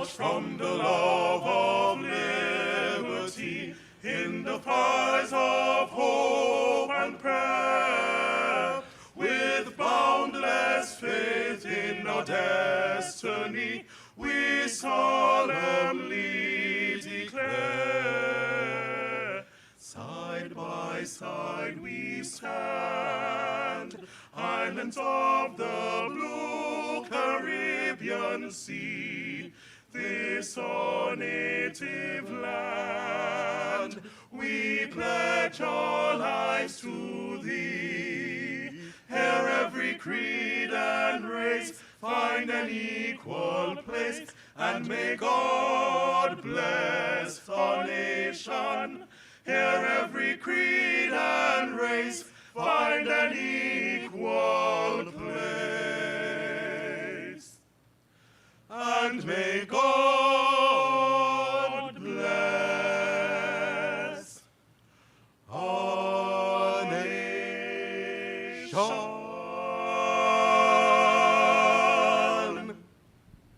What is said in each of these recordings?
from the love of liberty, in the fires of hope and prayer, with boundless faith in our destiny, we solemnly declare. Side by side we stand, islands of the blue Caribbean Sea, this our native land, we pledge our lives to thee. Here every creed and race find an equal place, and may God bless our nation. Here every creed and race find an equal place, and may God bless our nation.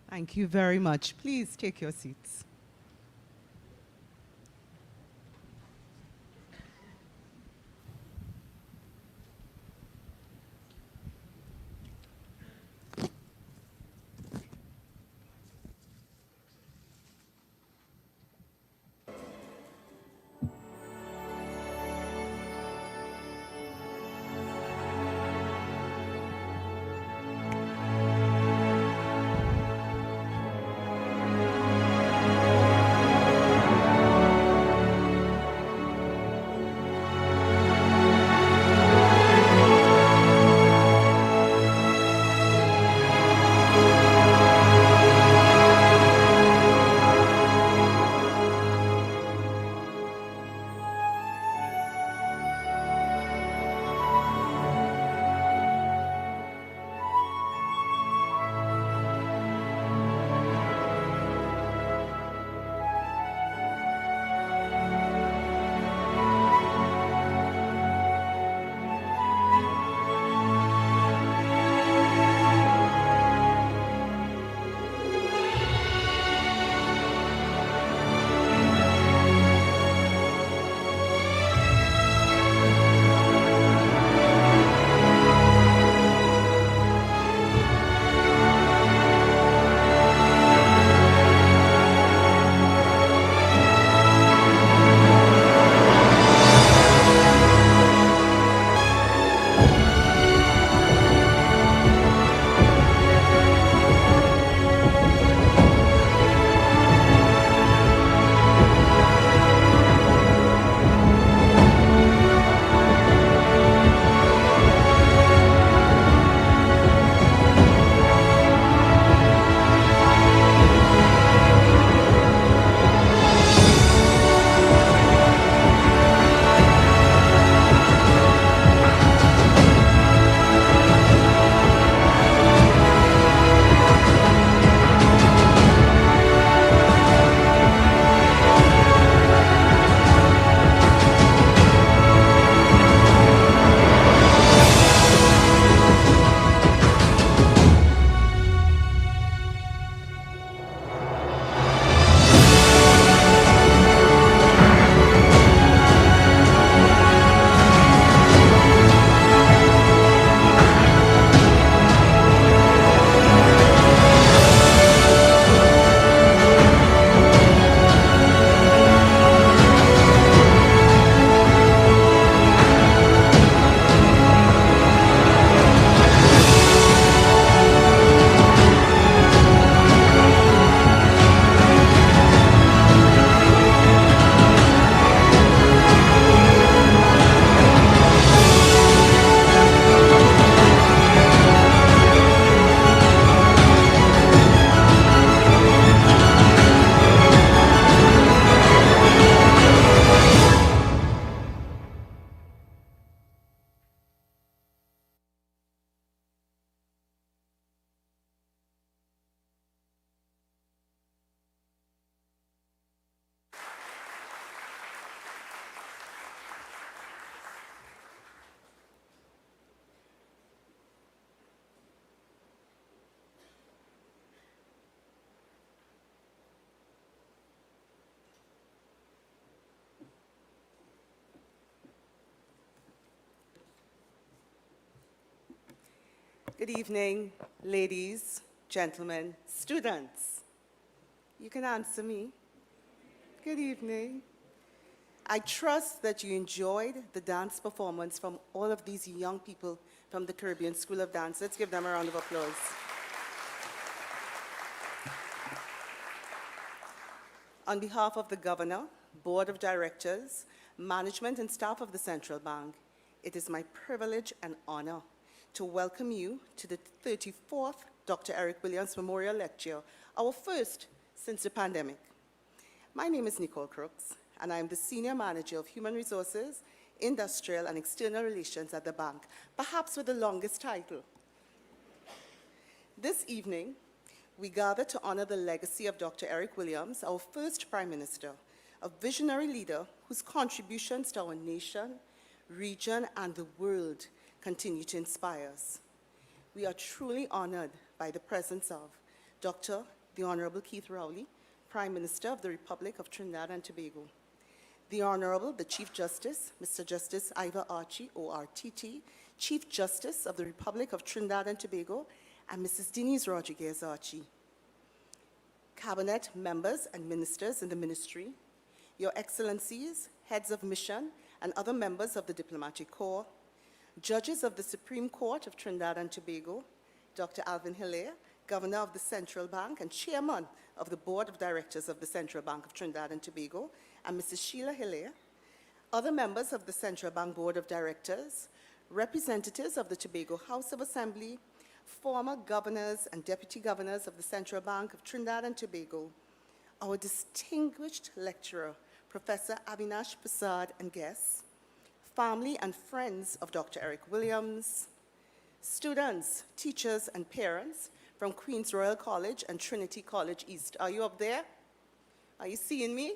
Thank you very much. Please take your seats. Good evening, ladies, gentlemen, students. You can answer me. Good evening. I trust that you enjoyed the dance performance from all of these young people from the Caribbean School of Dance. Let's give them a round of applause. On behalf of the Governor, Board of Directors, management and staff of the Central Bank, it is my privilege and honor to welcome you to the 34th Dr. Eric Williams Memorial Lecture, our first since the pandemic. My name is Nicole Crooks, and I am the Senior Manager of Human Resources, Industrial and External Relations at the bank, perhaps with the longest title. This evening, we gather to honor the legacy of Dr. Eric Williams, our first Prime Minister, a visionary leader whose contributions to our nation, region, and the world continue to inspire us. We are truly honored by the presence of Dr. the Honorable Keith Rowley, Prime Minister of the Republic of Trinidad and Tobago, the Honorable the Chief Justice, Mr. Justice Ivor Archie, ORTT, Chief Justice of the Republic of Trinidad and Tobago, and Mrs. Denise Rodriguez Archie, Cabinet members and ministers in the ministry, Your Excellencies, heads of mission, and other members of the Diplomatic Corps, judges of the Supreme Court of Trinidad and Tobago, Dr. Alvin Hilaire, Governor of the Central Bank and Chairman of the Board of Directors of the Central Bank of Trinidad and Tobago, and Mrs. Sheila Hilaire, other members of the Central Bank Board of Directors, representatives of the Tobago House of Assembly, former governors and deputy governors of the Central Bank of Trinidad and Tobago, our distinguished lecturer, Professor Avinash Persaud, and guests, family and friends of Dr. Eric Williams, students, teachers, and parents from Queen's Royal College and Trinity College East. Are you up there? Are you seeing me?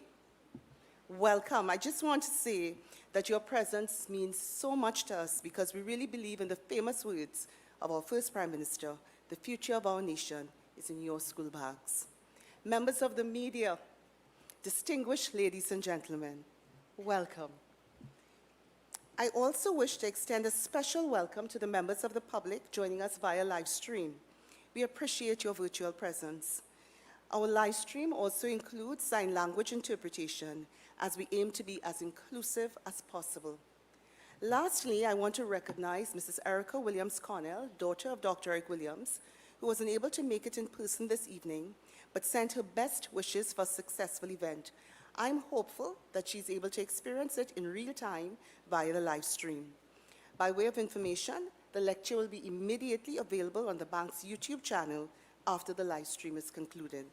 Welcome. I just want to say that your presence means so much to us because we really believe in the famous words of our first Prime Minister: the future of our nation is in your school bags. Members of the media, distinguished ladies and gentlemen, welcome. I also wish to extend a special welcome to the members of the public joining us via live stream. We appreciate your virtual presence. Our live stream also includes sign language interpretation as we aim to be as inclusive as possible. Lastly, I want to recognize Mrs. Erica Williams Cornell, daughter of Dr. Eric Williams, who was unable to make it in person this evening, but sent her best wishes for a successful event. I'm hopeful that she's able to experience it in real time via the live stream. By way of information, the lecture will be immediately available on the bank's YouTube channel after the live stream is concluded.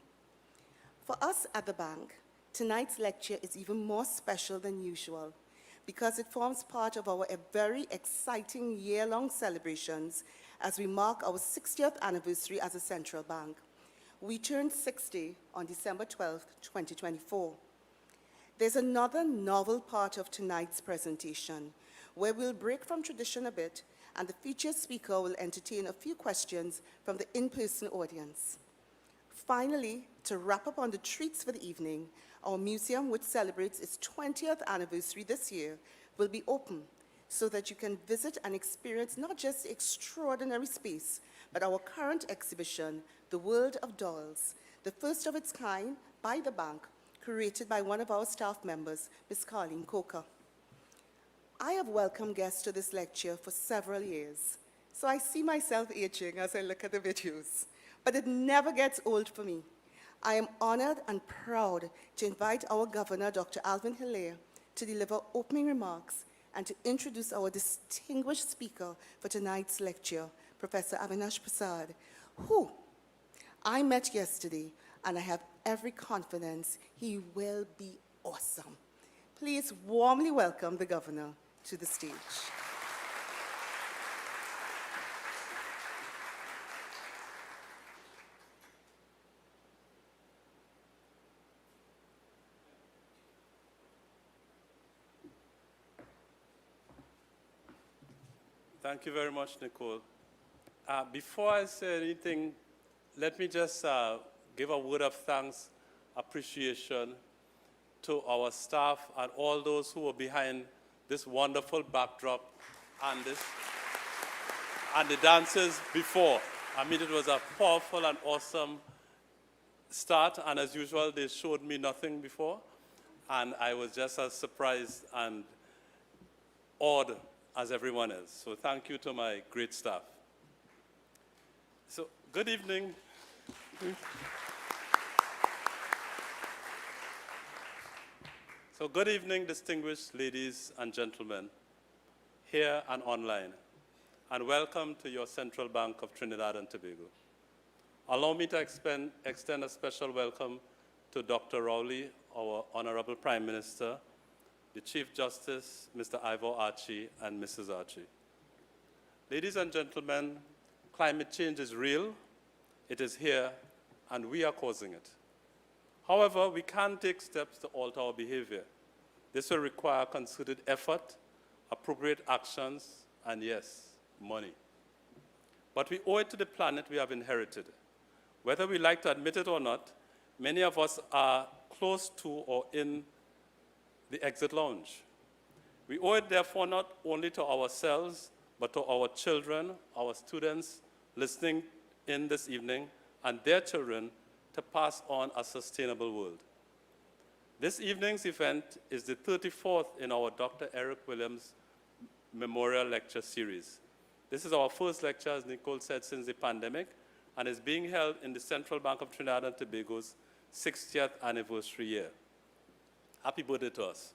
For us at the bank, tonight's lecture is even more special than usual because it forms part of our very exciting year-long celebrations as we mark our 60th anniversary as a central bank. We turned 60 on December 12th, 2024. There's another novel part of tonight's presentation where we'll break from tradition a bit and the featured speaker will entertain a few questions from the in-person audience. Finally, to wrap up on the treats for the evening, our museum, which celebrates its 20th anniversary this year, will be open so that you can visit and experience not just the extraordinary space, but our current exhibition, The World of Dolls, the first of its kind by the bank, curated by one of our staff members, Ms. Carleen Coker. I have welcomed guests to this lecture for several years, so I see myself aging as I look at the videos, but it never gets old for me. I am honored and proud to invite our Governor, Dr. Alvin Hilaire, to deliver opening remarks and to introduce our distinguished speaker for tonight's lecture, Professor Avinash Persaud, who I met yesterday, and I have every confidence he will be awesome. Please warmly welcome the Governor to the stage. Thank you very much, Nicole. Before I say anything, let me just give a word of thanks, appreciation to our staff and all those who are behind this wonderful backdrop and this. and the dancers before. I mean, it was a powerful and awesome start, and as usual, they showed me nothing before, and I was just as surprised and awed as everyone else. So thank you to my great staff. So good evening. So good evening, distinguished ladies and gentlemen, here and online, and welcome to your Central Bank of Trinidad and Tobago. Allow me to extend a special welcome to Dr. Rowley, our Honorable Prime Minister, the Chief Justice, Mr. Ivor Archie, and Mrs. Archie. Ladies and gentlemen, climate change is real, it is here, and we are causing it. However, we can take steps to alter our behavior. This will require concerted effort, appropriate actions, and yes, money. But we owe it to the planet we have inherited. Whether we like to admit it or not, many of us are close to or in the exit lounge. We owe it, therefore, not only to ourselves, but to our children, our students listening in this evening, and their children to pass on a sustainable world. This evening's event is the 34th in our Dr. Eric Williams Memorial Lecture Series. This is our first lecture, as Nicole said, since the pandemic, and is being held in the Central Bank of Trinidad and Tobago's 60th anniversary year. Happy birthday to us.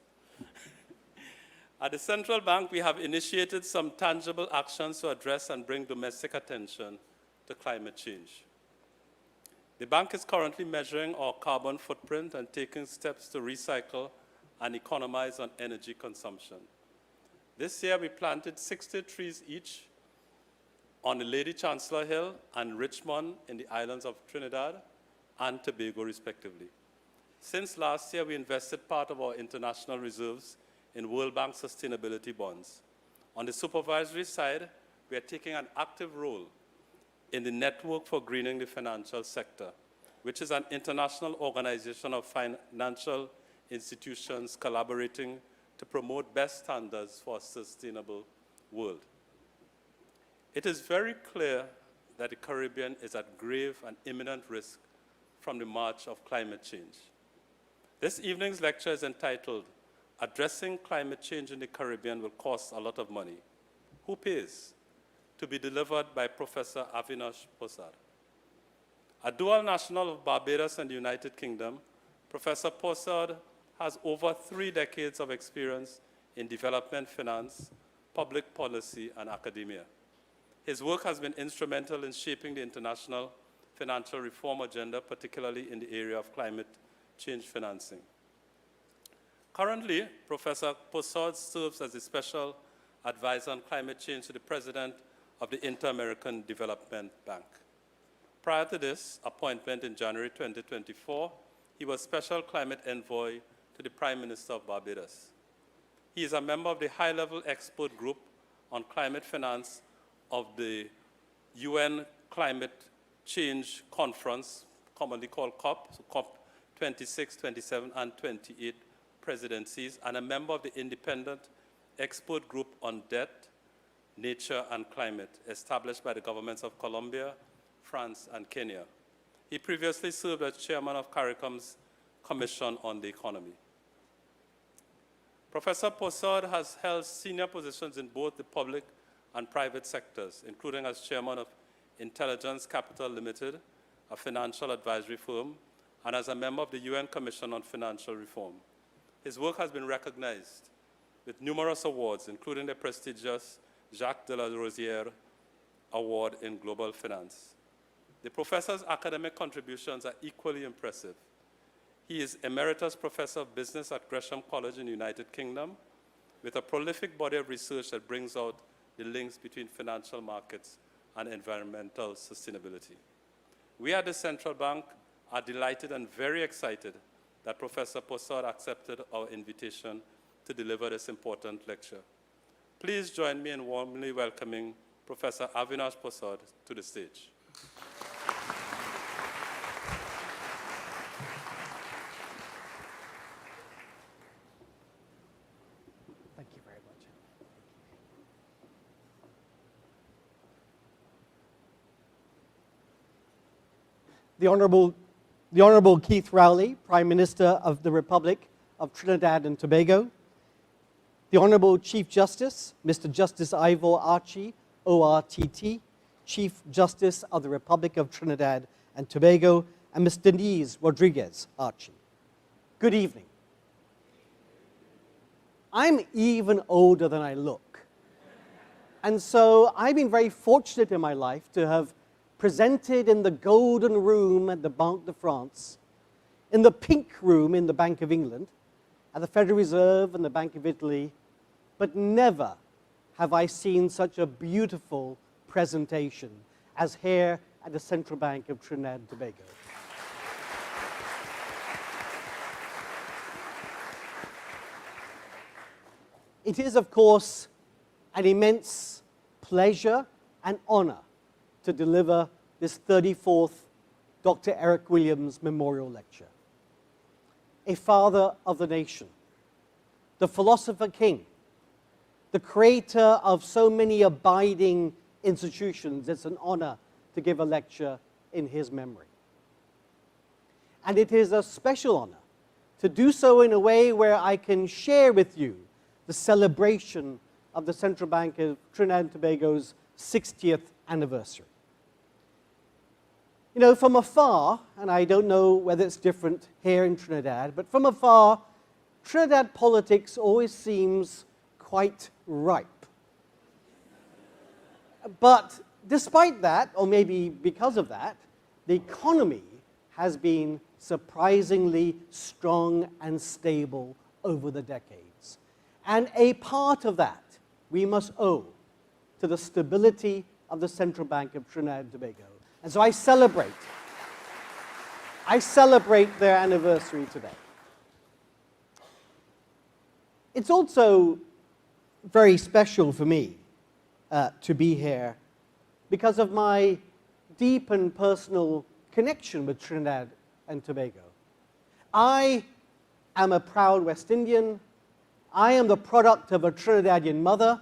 At the Central Bank, we have initiated some tangible actions to address and bring domestic attention to climate change. The bank is currently measuring our carbon footprint and taking steps to recycle and economize on energy consumption. This year, we planted 60 trees each on the Lady Chancellor Hill and Richmond in the islands of Trinidad and Tobago, respectively. Since last year, we invested part of our international reserves in World Bank sustainability bonds. On the supervisory side, we are taking an active role in the Network for Greening the Financial Sector, which is an international organization of financial institutions collaborating to promote best standards for a sustainable world. It is very clear that the Caribbean is at grave and imminent risk from the march of climate change. This evening's lecture is entitled, Addressing Climate Change in the Caribbean Will Cost a Lot of Money. Who pays? To be delivered by Professor Avinash Persaud. A dual national of Barbados and the United Kingdom, Professor Persaud has over 3 decades of experience in development finance, public policy, and academia. His work has been instrumental in shaping the international financial reform agenda, particularly in the area of climate change financing. Currently, Professor Persaud serves as the special advisor on climate change to the president of the Inter-American Development Bank. Prior to this appointment in January 2024, he was special climate envoy to the Prime Minister of Barbados. He is a member of the high-level expert group on climate finance of the UN Climate Change Conference, commonly called COP, so COP 26, 27, and 28 presidencies, and a member of the Independent Expert Group on Debt, Nature, and Climate, established by the governments of Colombia, France, and Kenya. He previously served as chairman of CARICOM's Commission on the Economy. Professor Persaud has held senior positions in both the public and private sectors, including as chairman of Intelligence Capital Limited, a financial advisory firm, and as a member of the UN Commission on Financial Reform. His work has been recognized with numerous awards, including the prestigious Jacques de la Rosière Award in Global Finance. The professor's academic contributions are equally impressive. He is Emeritus Professor of Business at Gresham College in the United Kingdom, with a prolific body of research that brings out the links between financial markets and environmental sustainability. We at the Central Bank are delighted and very excited that Professor Persaud accepted our invitation to deliver this important lecture. Please join me in warmly welcoming Professor Avinash Persaud to the stage. Thank you very much. the Honourable Keith Rowley, Prime Minister of the Republic of Trinidad and Tobago, the Honourable Chief Justice, Mr. Justice Ivor Archie, ORTT, Chief Justice of the Republic of Trinidad and Tobago, and Ms. Denise Rodriguez Archie. Good evening. I'm even older than I look. And so I've been very fortunate in my life to have presented in the Golden Room at the Banque de France, in the Pink Room in the Bank of England, at the Federal Reserve and the Bank of Italy, but never have I seen such a beautiful presentation as here at the Central Bank of Trinidad and Tobago. It is, of course, an immense pleasure and honor to deliver this 34th Dr. Eric Williams Memorial Lecture. A father of the nation, the philosopher king, the creator of so many abiding institutions. It's an honor to give a lecture in his memory. And it is a special honor to do so in a way where I can share with you the celebration of the Central Bank of Trinidad and Tobago's 60th anniversary. You know, from afar, and I don't know whether it's different here in Trinidad, but from afar, Trinidad politics always seems quite ripe. But despite that, or maybe because of that, the economy has been surprisingly strong and stable over the decades. And a part of that we must owe to the stability of the Central Bank of Trinidad and Tobago. And so I celebrate their anniversary today. It's also very special for me to be here because of my deep and personal connection with Trinidad and Tobago. I am a proud West Indian. I am the product of a Trinidadian mother,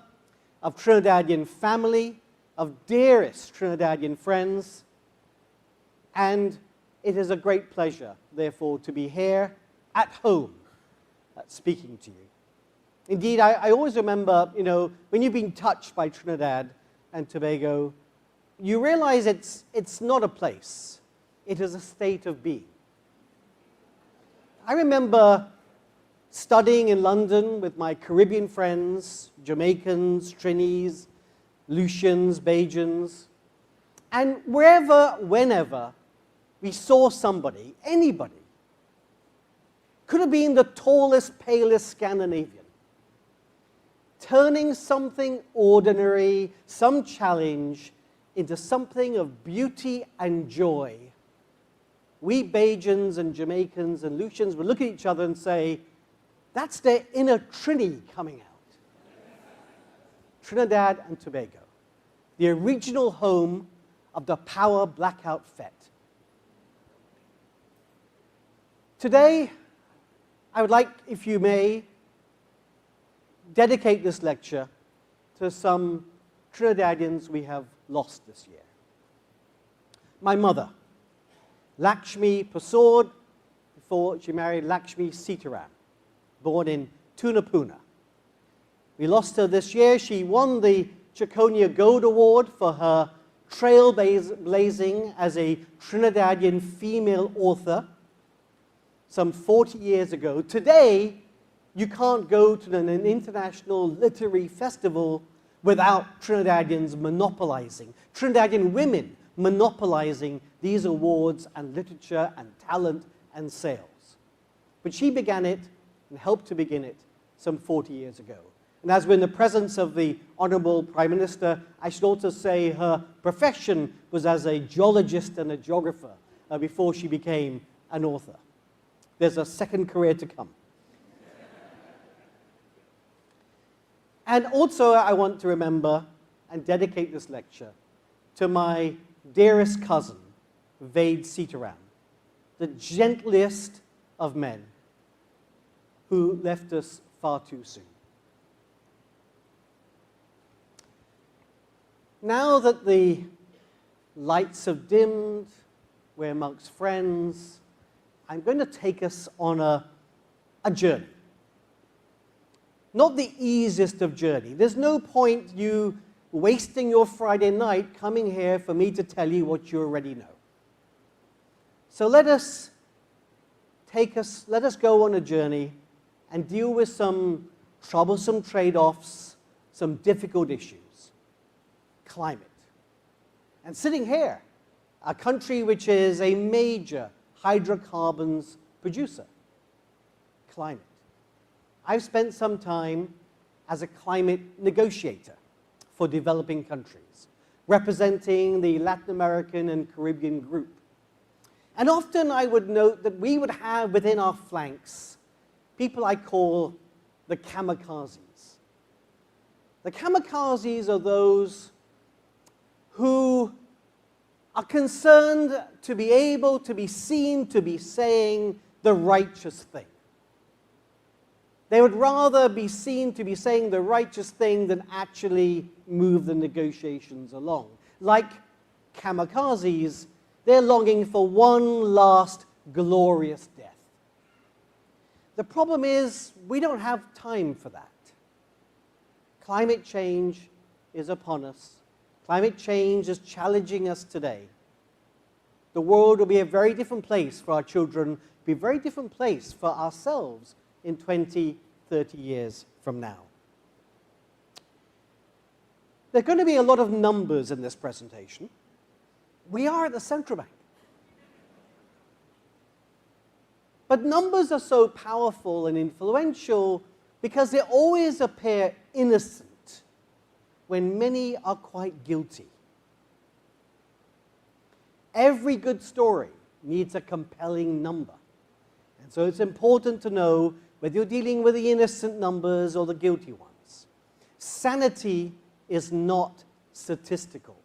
of Trinidadian family, of dearest Trinidadian friends, and it is a great pleasure, therefore, to be here at home speaking to you. Indeed, I always remember, you know, when you've been touched by Trinidad and Tobago, you realize it's not a place, it is a state of being. I remember studying in London with my Caribbean friends, Jamaicans, Trinis, Lucians, Bajans, and wherever, whenever we saw somebody, anybody, could have been the tallest, palest Scandinavian, turning something ordinary, some challenge, into something of beauty and joy. We Bajans and Jamaicans and Lucians would look at each other and say, that's their inner Trini coming out. Trinidad and Tobago, the original home of the Power Blackout Fete. Today, I would like, if you may, dedicate this lecture to some Trinidadians we have lost this year. My mother, Lakshmi Persaud, before she married Lakshmi Sitaram, born in Tunapuna. We lost her this year. She won the Chiconia Gold Award for her trailblazing as a Trinidadian female author some 40 years ago. Today, you can't go to an international literary festival without Trinidadians monopolizing, Trinidadian women monopolizing these awards and literature and talent and sales. But she began it and helped to begin it some 40 years ago. And as we're in the presence of the Honourable Prime Minister, I should also say her profession was as a geologist and a geographer before she became an author. There's a second career to come. And also I want to remember and dedicate this lecture to my dearest cousin, Vaid Sitaram, the gentlest of men who left us far too soon. Now that the lights have dimmed we're amongst friends. I'm going to take us on a journey. Not the easiest of journey. There's no point you wasting your Friday night coming here for me to tell you what you already know. So let us go on a journey and deal with some troublesome trade-offs, some difficult issues. Climate. And sitting here, a country which is a major hydrocarbons producer. Climate. I've spent some time as a climate negotiator for developing countries, representing the Latin American and Caribbean group. And often I would note that we would have within our flanks people I call the kamikazes. The kamikazes are those who are concerned to be able to be seen to be saying the righteous thing. They would rather be seen to be saying the righteous thing than actually move the negotiations along. Like kamikazes, they're longing for one last glorious death. The problem is, we don't have time for that. Climate change is upon us. Climate change is challenging us today. The world will be a very different place for our children, be a very different place for ourselves in 20, 30 years from now. There are going to be a lot of numbers in this presentation. We are at the central bank. But numbers are so powerful and influential because they always appear innocent when many are quite guilty. Every good story needs a compelling number. And so it's important to know whether you're dealing with the innocent numbers or the guilty ones. Sanity is not statistical.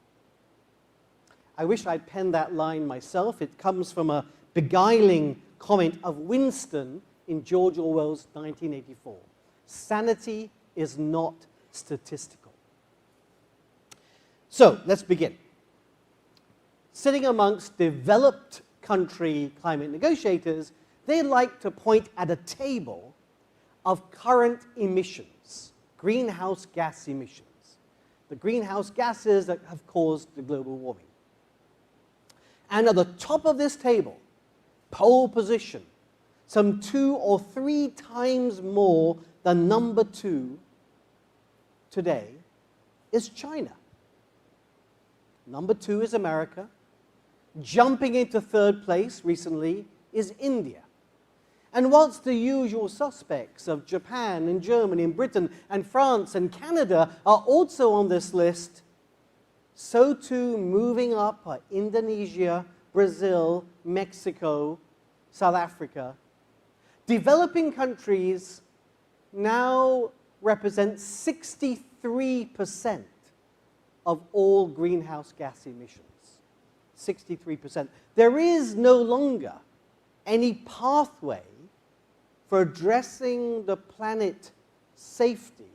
I wish I'd penned that line myself. It comes from a beguiling comment of Winston in George Orwell's 1984. Sanity is not statistical. So, let's begin. Sitting amongst developed country climate negotiators, they like to point at a table of current emissions, greenhouse gas emissions, the greenhouse gases that have caused the global warming. And at the top of this table, pole position, some 2 or 3 times more than number 2 today, is China. Number 2 is America. Jumping into 3rd place recently is India. And whilst the usual suspects of Japan and Germany and Britain and France and Canada are also on this list, so too moving up are Indonesia, Brazil, Mexico, South Africa. Developing countries now represent 63% of all greenhouse gas emissions. 63%. There is no longer any pathway for addressing the planet safety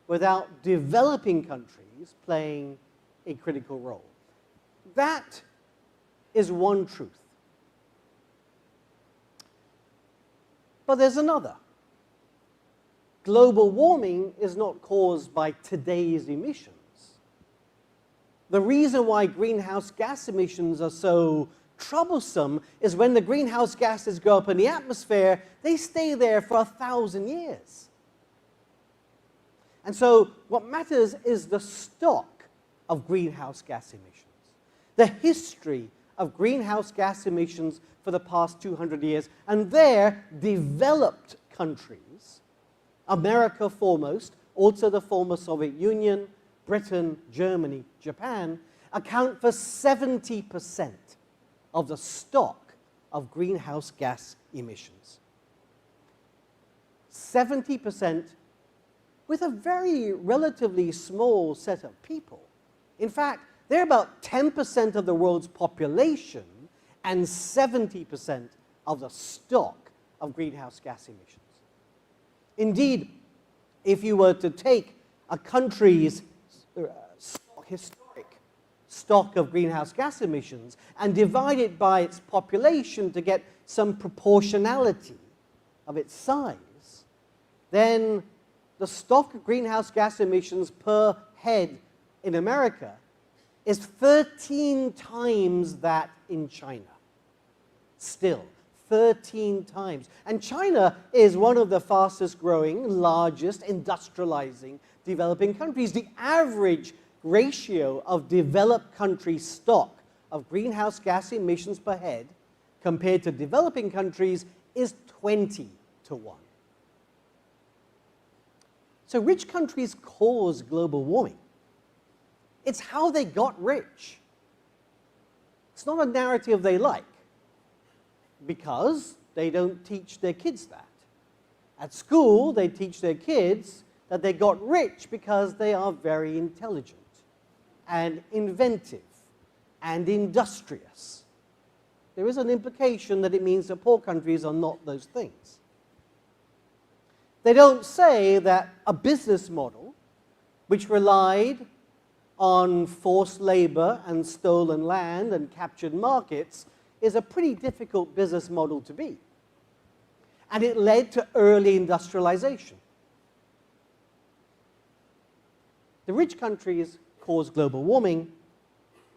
without developing countries playing a critical role. That is one truth. But there's another. Global warming is not caused by today's emissions. The reason why greenhouse gas emissions are so troublesome is when the greenhouse gases go up in the atmosphere, they stay there for 1,000 years. And so what matters is the stock of greenhouse gas emissions, the history of greenhouse gas emissions for the past 200 years, and their developed countries, America foremost, also the former Soviet Union, Britain, Germany, Japan, account for 70% of the stock of greenhouse gas emissions. 70% with a very relatively small set of people. In fact, they're about 10% of the world's population and 70% of the stock of greenhouse gas emissions. Indeed, if you were to take a country's historic stock of greenhouse gas emissions and divide it by its population to get some proportionality of its size, then the stock of greenhouse gas emissions per head in America is 13 times that in China. Still, 13 times. And China is one of the fastest growing, largest, industrializing, developing countries. The average ratio of developed country stock of greenhouse gas emissions per head compared to developing countries is 20 to 1. So rich countries cause global warming. It's how they got rich. It's not a narrative they like, because they don't teach their kids that. At school, they teach their kids that they got rich because they are very intelligent and inventive and industrious. There is an implication that it means that poor countries are not those things. They don't say that a business model which relied on forced labor and stolen land and captured markets is a pretty difficult business model to be. And it led to early industrialization. The rich countries caused global warming,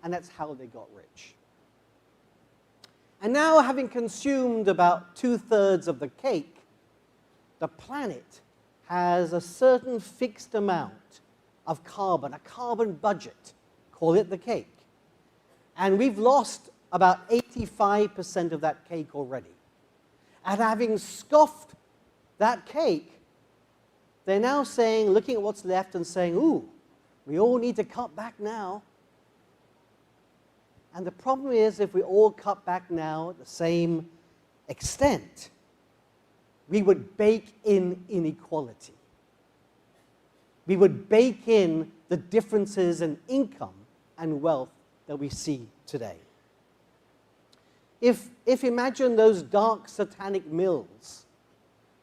and that's how they got rich. And now, having consumed about 2/3 of the cake, the planet has a certain fixed amount of carbon, a carbon budget, call it the cake. And we've lost about 85% of that cake already. And having scoffed that cake, they're now saying, looking at what's left and saying, ooh, we all need to cut back now. And the problem is, if we all cut back now at the same extent, we would bake in inequality. We would bake in the differences in income and wealth that we see today. If imagine those dark satanic mills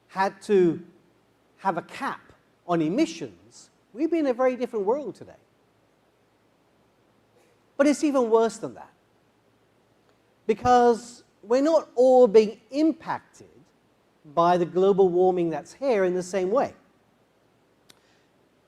had to have a cap on emissions, we'd be in a very different world today. But it's even worse than that, because we're not all being impacted by the global warming that's here in the same way.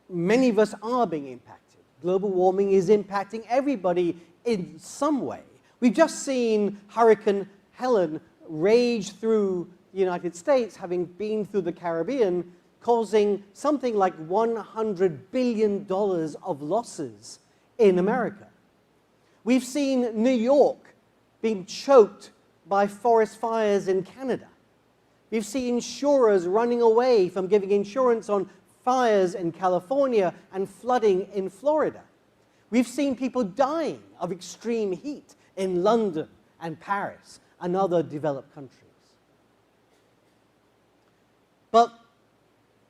Many of us are being impacted. Global warming is impacting everybody in some way. We've just seen Hurricane Helen rage through the United States, having been through the Caribbean, causing something like $100 billion of losses in America. We've seen New York being choked by forest fires in Canada. We've seen insurers running away from giving insurance on fires in California and flooding in Florida. We've seen people dying of extreme heat in London and Paris and other developed countries. But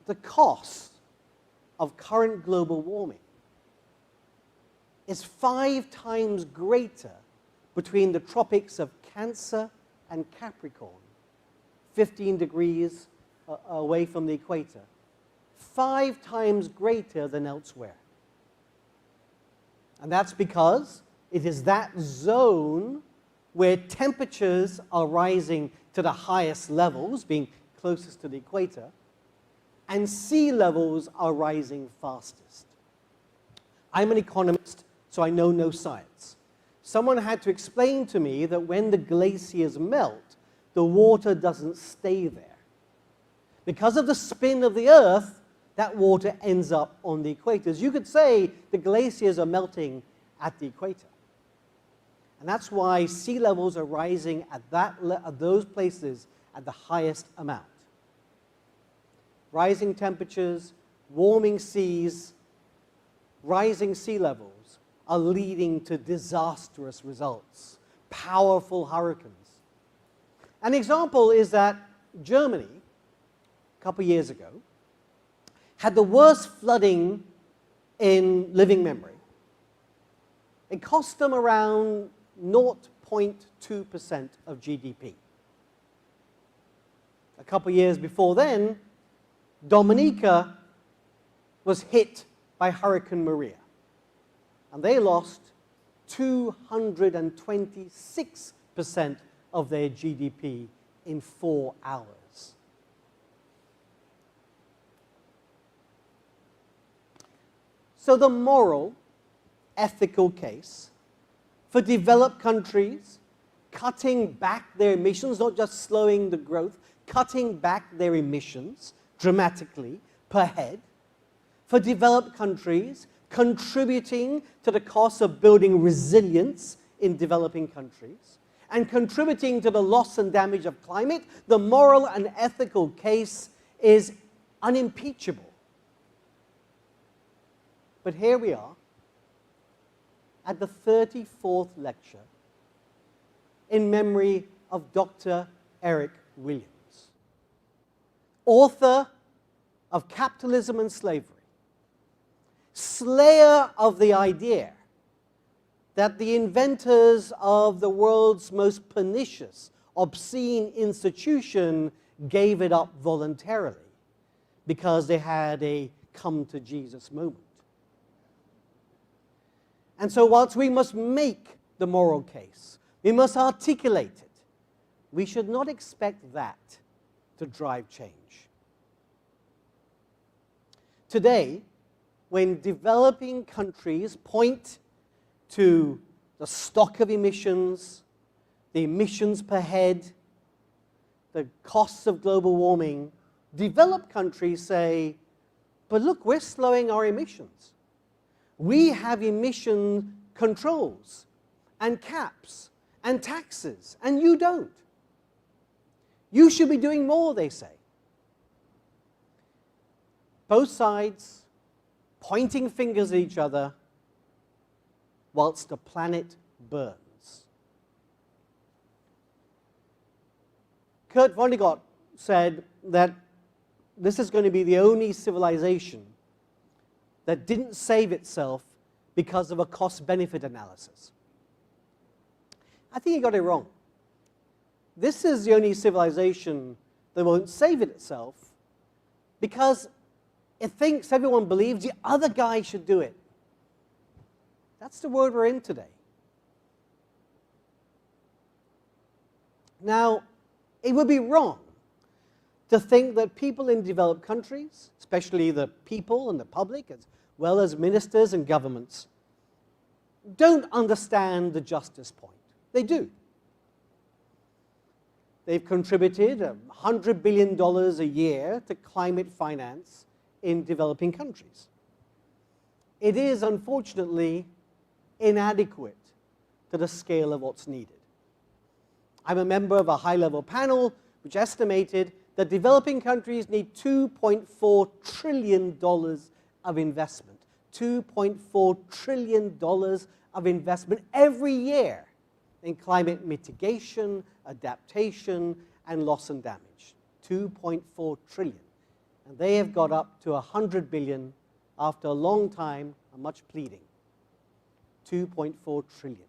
the cost of current global warming is 5 times greater between the tropics of Cancer and Capricorn, 15 degrees away from the equator, 5 times greater than elsewhere. And that's because it is that zone where temperatures are rising to the highest levels, being closest to the equator, and sea levels are rising fastest. I'm an economist, so I know no science. Someone had to explain to me that when the glaciers melt, the water doesn't stay there. Because of the spin of the Earth, that water ends up on the equators. You could say the glaciers are melting at the equator. And that's why sea levels are rising at those places at the highest amount. Rising temperatures, warming seas, rising sea levels are leading to disastrous results, powerful hurricanes. An example is that Germany, a couple of years ago, had the worst flooding in living memory. It cost them around 0.2% of GDP. A couple of years before then, Dominica was hit by Hurricane Maria, and they lost 226% of their GDP in 4 hours. So the moral, ethical case for developed countries cutting back their emissions, not just slowing the growth, cutting back their emissions dramatically per head, for developed countries contributing to the cost of building resilience in developing countries, and contributing to the loss and damage of climate, the moral and ethical case is unimpeachable. But here we are at the 34th lecture in memory of Dr. Eric Williams, author of Capitalism and Slavery, slayer of the idea that the inventors of the world's most pernicious, obscene institution gave it up voluntarily because they had a come-to-Jesus moment. And so whilst we must make the moral case, we must articulate it, we should not expect that to drive change. Today, when developing countries point to the stock of emissions, the emissions per head, the costs of global warming, developed countries say, but look, we're slowing our emissions. We have emission controls and caps and taxes, and you don't. You should be doing more, they say. Both sides pointing fingers at each other whilst the planet burns. Kurt Vonnegut said that this is going to be the only civilization that didn't save itself because of a cost-benefit analysis. I think he got it wrong. This is the only civilization that won't save itself because it thinks, everyone believes, the other guy should do it. That's the world we're in today. Now, it would be wrong to think that people in developed countries, especially the people and the public, as well as ministers and governments, don't understand the justice point. They do. They've contributed $100 billion a year to climate finance in developing countries. It is, unfortunately, inadequate to the scale of what's needed. I'm a member of a high-level panel which estimated that developing countries need $2.4 trillion of investment. $2.4 trillion of investment every year in climate mitigation, adaptation, and loss and damage. $2.4 trillion. And they have got up to $100 billion after a long time and much pleading. 2.4 trillion.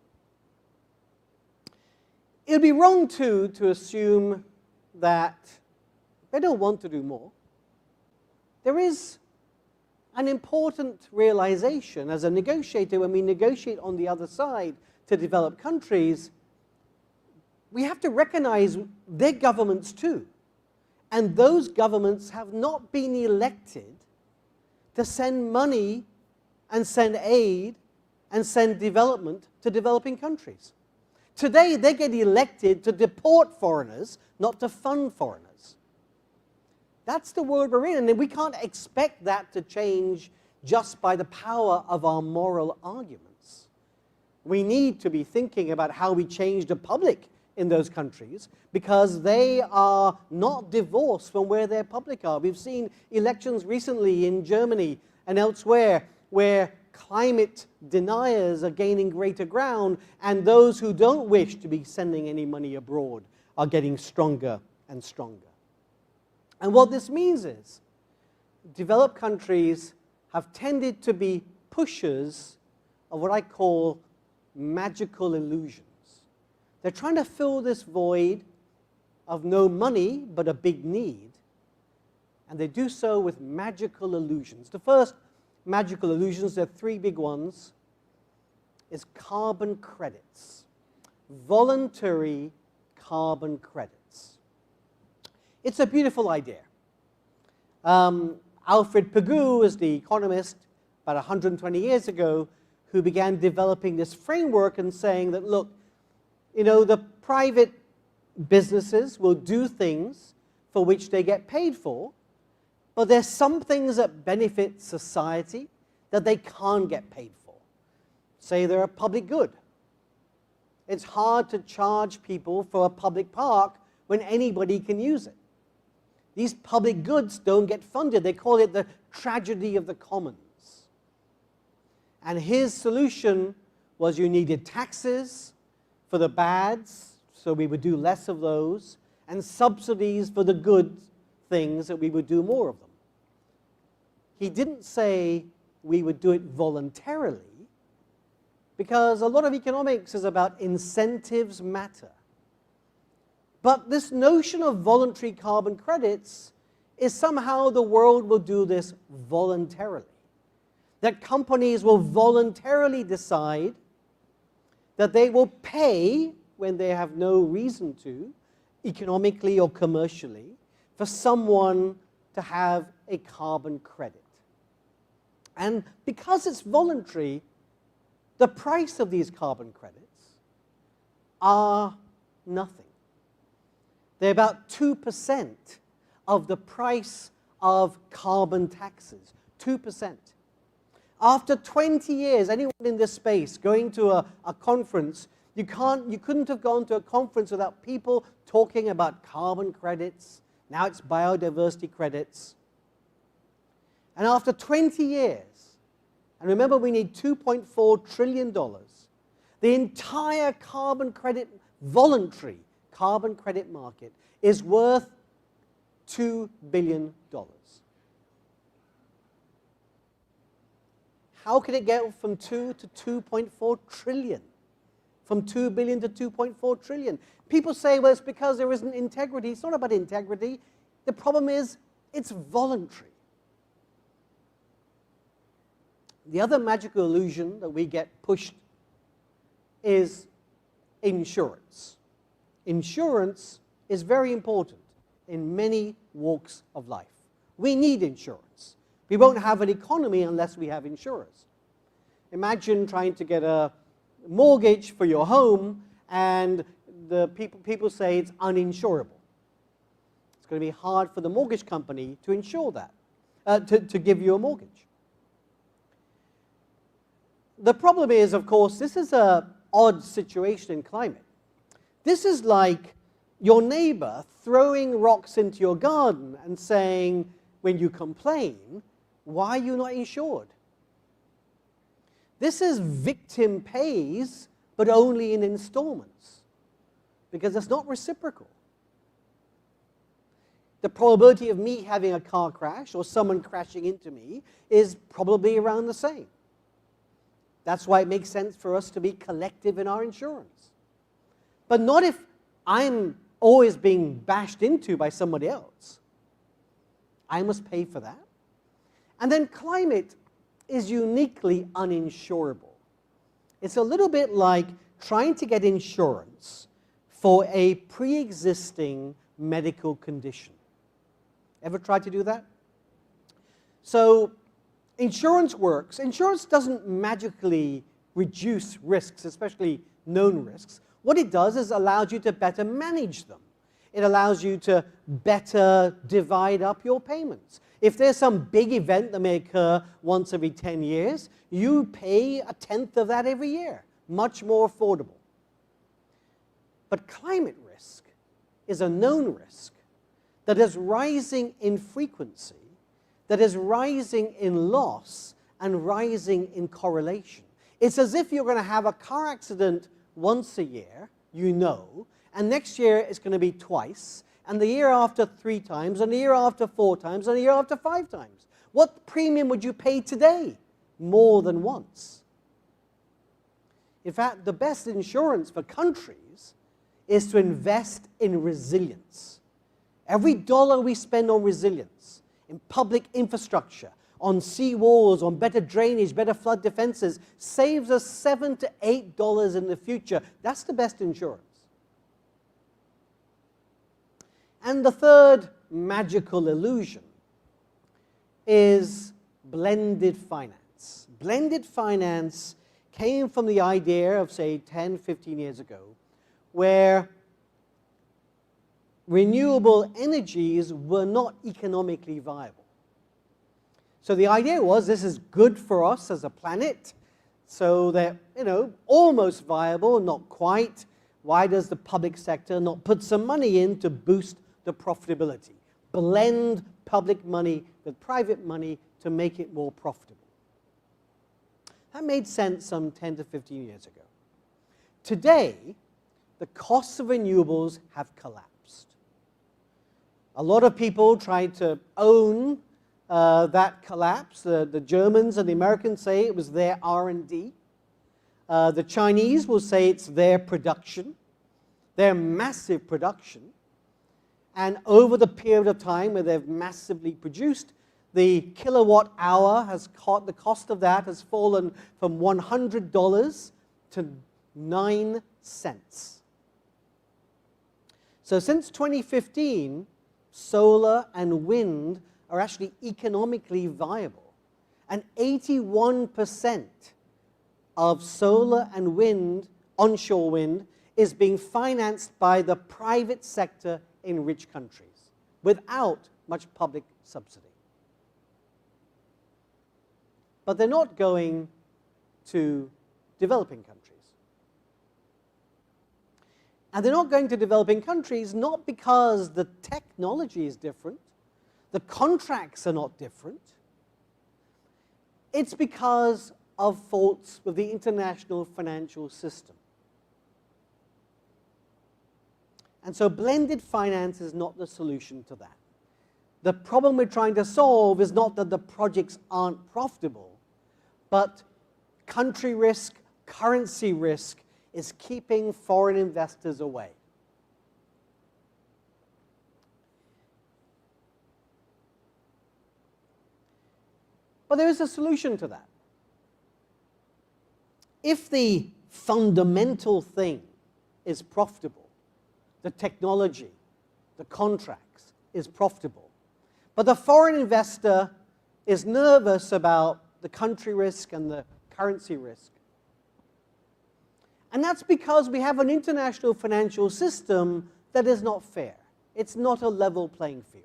It would be wrong, too, to assume that they don't want to do more. There is an important realization as a negotiator when we negotiate on the other side to developed countries, we have to recognize their governments, too. And those governments have not been elected to send money and send aid and send development to developing countries. Today, they get elected to deport foreigners, not to fund foreigners. That's the world we're in, and we can't expect that to change just by the power of our moral arguments. We need to be thinking about how we change the public in those countries because they are not divorced from where their public are. We've seen elections recently in Germany and elsewhere where climate deniers are gaining greater ground and those who don't wish to be sending any money abroad are getting stronger and stronger. And what this means is developed countries have tended to be pushers of what I call magical illusions. They're trying to fill this void of no money but a big need, and they do so with magical illusions. The first magical illusions, there are three big ones. is carbon credits, voluntary carbon credits. It's a beautiful idea. Alfred Pigou is the economist about 120 years ago who began developing this framework and saying that, look, you know, the private businesses will do things for which they get paid for, but there's some things that benefit society that they can't get paid for. Say they're a public good. It's hard to charge people for a public park when anybody can use it. These public goods don't get funded. They call it the tragedy of the commons. And his solution was you needed taxes for the bads, so we would do less of those, and subsidies for the good things, that we would do more of them. He didn't say we would do it voluntarily, because a lot of economics is about incentives matter. But this notion of voluntary carbon credits is somehow the world will do this voluntarily. That companies will voluntarily decide that they will pay, when they have no reason to, economically or commercially, for someone to have a carbon credit. And because it's voluntary, the price of these carbon credits are nothing. They're about 2% of the price of carbon taxes, 2%. After 20 years, anyone in this space going to a conference, you couldn't have gone to a conference without people talking about carbon credits. Now it's biodiversity credits. And after 20 years, and remember we need $2.4 trillion, the entire carbon credit, voluntary carbon credit market is worth $2 billion. How can it get from 2 to 2.4 trillion? From 2 billion to 2.4 trillion? People say, well, it's because there isn't integrity. It's not about integrity. The problem is it's voluntary. The other magical illusion that we get pushed is insurance. Insurance is very important in many walks of life. We need insurance. We won't have an economy unless we have insurance. Imagine trying to get a mortgage for your home and the people say it's uninsurable. It's going to be hard for the mortgage company to insure that, to give you a mortgage. The problem is, of course, this is an odd situation in climate. This is like your neighbor throwing rocks into your garden and saying, when you complain, why are you not insured? This is victim pays, but only in installments, because it's not reciprocal. The probability of me having a car crash or someone crashing into me is probably around the same. That's why it makes sense for us to be collective in our insurance. But not if I'm always being bashed into by somebody else. I must pay for that. And then climate is uniquely uninsurable. It's a little bit like trying to get insurance for a pre-existing medical condition. Ever tried to do that? So insurance works. Insurance doesn't magically reduce risks, especially known risks. What it does is allows you to better manage them. It allows you to better divide up your payments. If there's some big event that may occur once every 10 years, you pay 1/10 of that every year. Much more affordable. But climate risk is a known risk that is rising in frequency, that is rising in loss, and rising in correlation. It's as if you're going to have a car accident once a year, you know, and next year it's going to be twice, and the year after 3 times, and the year after 4 times, and the year after 5 times. What premium would you pay today? More than once. In fact, the best insurance for countries is to invest in resilience. Every dollar we spend on resilience, in public infrastructure, on sea walls, on better drainage, better flood defenses, saves us $7 to $8 in the future. That's the best insurance. And the third magical illusion is blended finance. Blended finance came from the idea of, say, 10, 15 years ago, where renewable energies were not economically viable. So the idea was this is good for us as a planet, so they're, almost viable, not quite. Why does the public sector not put some money in to boost the profitability? Blend public money with private money to make it more profitable. That made sense some 10 to 15 years ago. Today, the costs of renewables have collapsed. A lot of people tried to own that collapse. The Germans and the Americans say it was their R&D. The Chinese will say it's their production, their massive production. And over the period of time where they've massively produced, the kilowatt hour the cost of that has fallen from $100 to 9 cents. So since 2015, solar and wind are actually economically viable. And 81% of solar and wind, onshore wind, is being financed by the private sector in rich countries without much public subsidy. But they're not going to developing countries. And they're not going to developing countries not because the technology is different, the contracts are not different. It's because of faults with the international financial system. And so blended finance is not the solution to that. The problem we're trying to solve is not that the projects aren't profitable, but country risk, currency risk is keeping foreign investors away. But there is a solution to that. If the fundamental thing is profitable, the technology, the contracts is profitable, but the foreign investor is nervous about the country risk and the currency risk. And that's because we have an international financial system that is not fair. It's not a level playing field.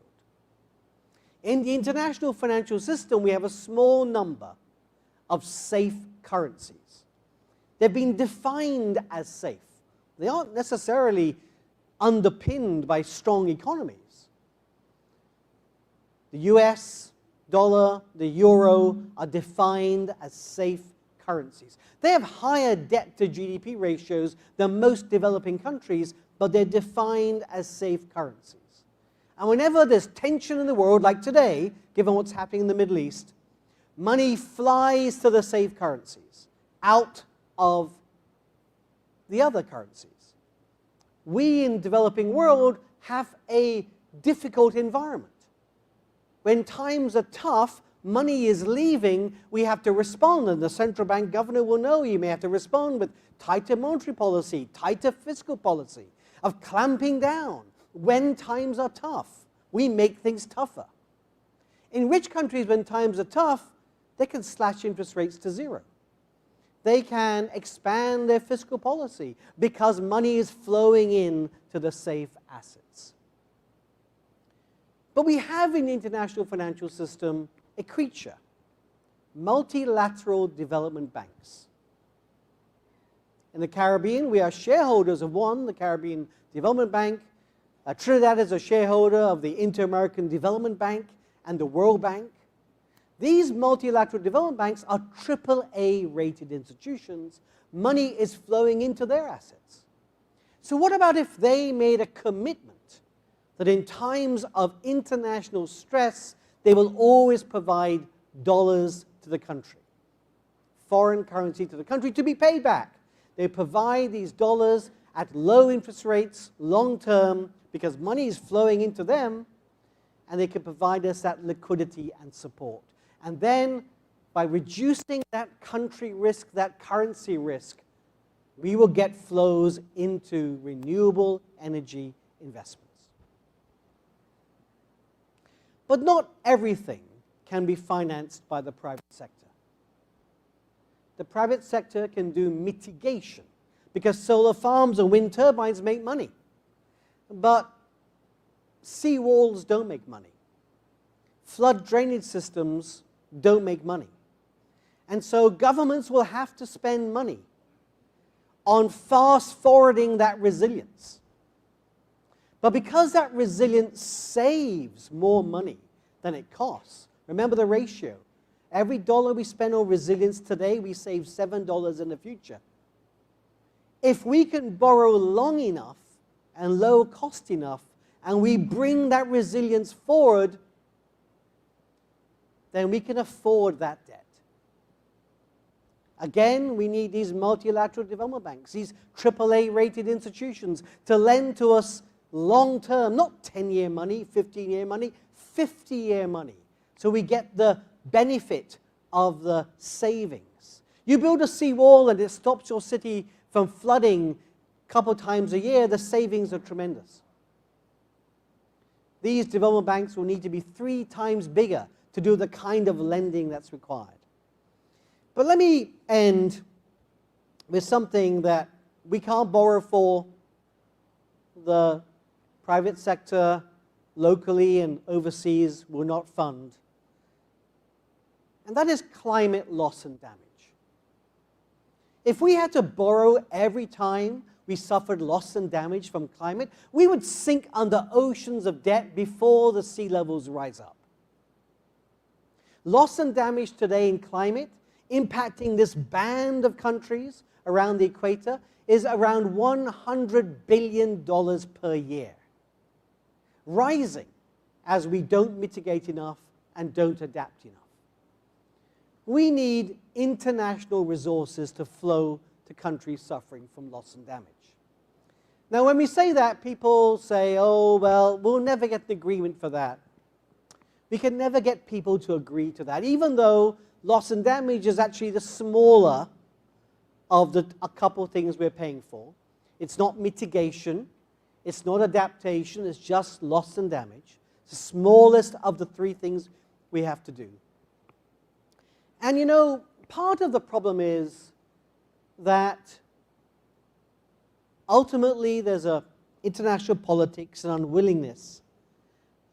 In the international financial system, we have a small number of safe currencies. They've been defined as safe. They aren't necessarily underpinned by strong economies. The US dollar, the euro are defined as safe currencies. They have higher debt to GDP ratios than most developing countries, but they're defined as safe currencies. And whenever there's tension in the world, like today, given what's happening in the Middle East, money flies to the safe currencies, out of the other currencies. We in the developing world have a difficult environment. When times are tough, money is leaving, we have to respond, and the central bank governor will know you may have to respond with tighter monetary policy, tighter fiscal policy, of clamping down. When times are tough, we make things tougher. In rich countries, when times are tough, they can slash interest rates to zero. They can expand their fiscal policy because money is flowing in to the safe assets. But we have in the international financial system a creature, multilateral development banks. In the Caribbean, we are shareholders of one, the Caribbean Development Bank. Trinidad is a shareholder of the Inter-American Development Bank and the World Bank. These multilateral development banks are AAA rated institutions. Money is flowing into their assets. So what about if they made a commitment that in times of international stress, they will always provide dollars to the country, foreign currency to the country to be paid back. They provide these dollars at low interest rates, long term, because money is flowing into them, and they can provide us that liquidity and support. And then, by reducing that country risk, that currency risk, we will get flows into renewable energy investments. But not everything can be financed by the private sector. The private sector can do mitigation, because solar farms and wind turbines make money. But seawalls don't make money. Flood drainage systems don't make money. And so governments will have to spend money on fast-forwarding that resilience. But because that resilience saves more money than it costs, remember the ratio. Every dollar we spend on resilience today, we save $7 in the future. If we can borrow long enough and low cost enough, and we bring that resilience forward, then we can afford that debt. Again, we need these multilateral development banks, these AAA-rated institutions to lend to us long-term, not 10-year money, 15-year money, 50-year money, so we get the benefit of the savings. You build a seawall and it stops your city from flooding a couple times a year, the savings are tremendous. These development banks will need to be 3 times bigger to do the kind of lending that's required. But let me end with something that we can't borrow for, the private sector, locally and overseas, will not fund. And that is climate loss and damage. If we had to borrow every time we suffered loss and damage from climate, we would sink under oceans of debt before the sea levels rise up. Loss and damage today in climate, impacting this band of countries around the equator, is around $100 billion per year, rising as we don't mitigate enough and don't adapt enough. We need international resources to flow to countries suffering from loss and damage. Now, when we say that, people say, oh, well, we'll never get an agreement for that. We can never get people to agree to that, even though loss and damage is actually the smaller of a couple things we're paying for. It's not mitigation, it's not adaptation, it's just loss and damage. It's the smallest of the 3 things we have to do. And you know, part of the problem is that ultimately there's an international politics and unwillingness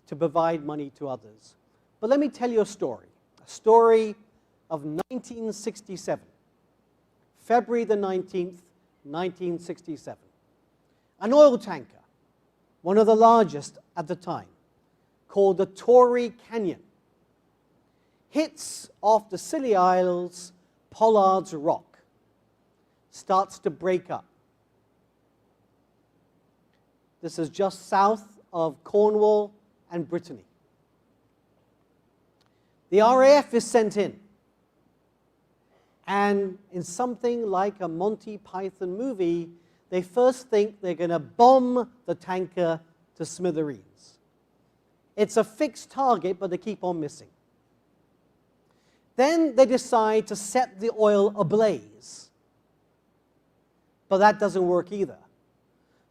to provide money to others. But let me tell you a story of 1967, February the 19th, 1967. An oil tanker, one of the largest at the time, called the Torrey Canyon, hits off the Scilly Isles, Pollard's Rock, starts to break up. This is just south of Cornwall and Brittany. The RAF is sent in, and in something like a Monty Python movie, they first think they're going to bomb the tanker to smithereens. It's a fixed target, but they keep on missing. Then they decide to set the oil ablaze, but that doesn't work either.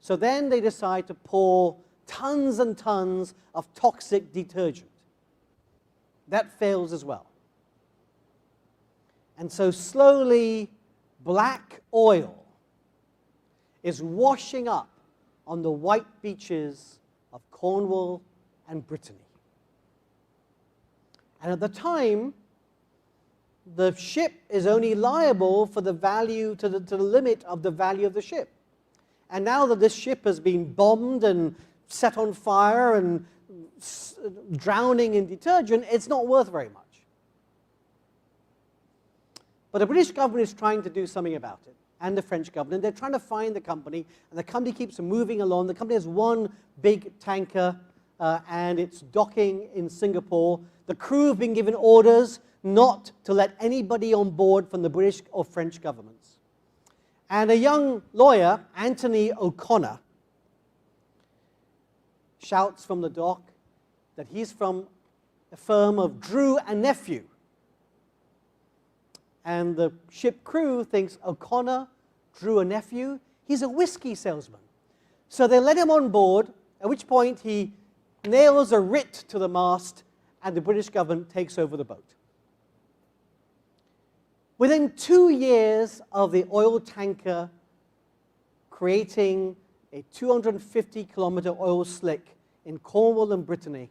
So then they decide to pour tons and tons of toxic detergent. That fails as well. And so slowly, black oil is washing up on the white beaches of Cornwall and Brittany. And at the time, the ship is only liable for the value, to the limit of the value of the ship. And now that this ship has been bombed and set on fire and drowning in detergent, it's not worth very much. But the British government is trying to do something about it, and the French government. They're trying to find the company, and the company keeps moving along. The company has one big tanker, and it's docking in Singapore. The crew have been given orders not to let anybody on board from the British or French governments. And a young lawyer, Anthony O'Connor, shouts from the dock that he's from a firm of Drew and Nephew, and the ship crew thinks O'Connor drew a nephew. He's a whiskey salesman. So they let him on board, at which point he nails a writ to the mast, and the British government takes over the boat. Within 2 years of the oil tanker creating a 250-kilometer oil slick in Cornwall and Brittany,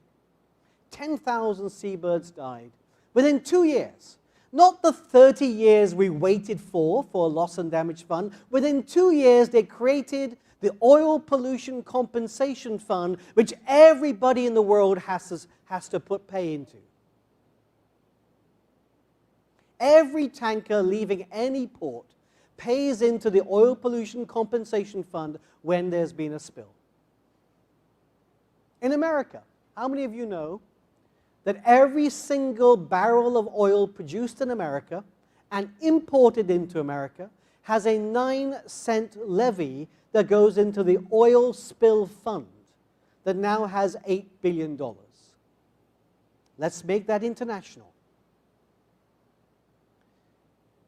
10,000 seabirds died. Within 2 years. Not the 30 years we waited for a loss and damage fund. Within 2 years, they created the Oil Pollution Compensation Fund, which everybody in the world has to pay into. Every tanker leaving any port pays into the Oil Pollution Compensation Fund when there's been a spill. In America, how many of you know that every single barrel of oil produced in America and imported into America has a 9-cent levy that goes into the oil spill fund that now has $8 billion. Let's make that international.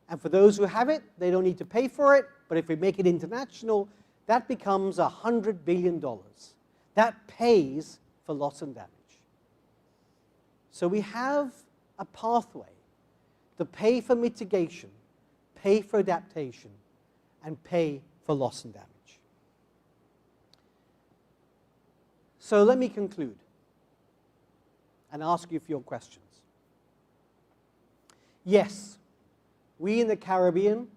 And for those who have it, they don't need to pay for it, but if we make it international, that becomes $100 billion. That pays for loss and damage. So we have a pathway to pay for mitigation, pay for adaptation, and pay for loss and damage. So let me conclude and ask you a few questions. Yes, we in the Caribbean,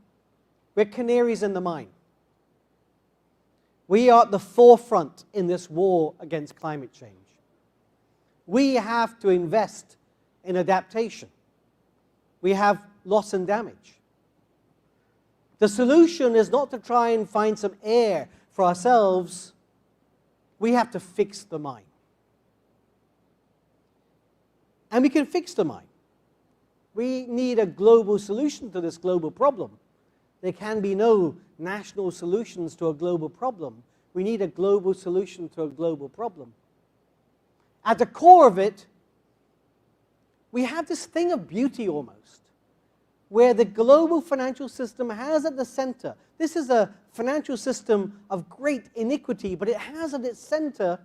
we're canaries in the mine. We are at the forefront in this war against climate change. We have to invest in adaptation. We have loss and damage. The solution is not to try and find some air for ourselves. We have to fix the mine. And we can fix the mine. We need a global solution to this global problem. There can be no national solutions to a global problem. We need a global solution to a global problem. At the core of it, we have this thing of beauty almost, where the global financial system has at the center, this is a financial system of great iniquity, but it has at its center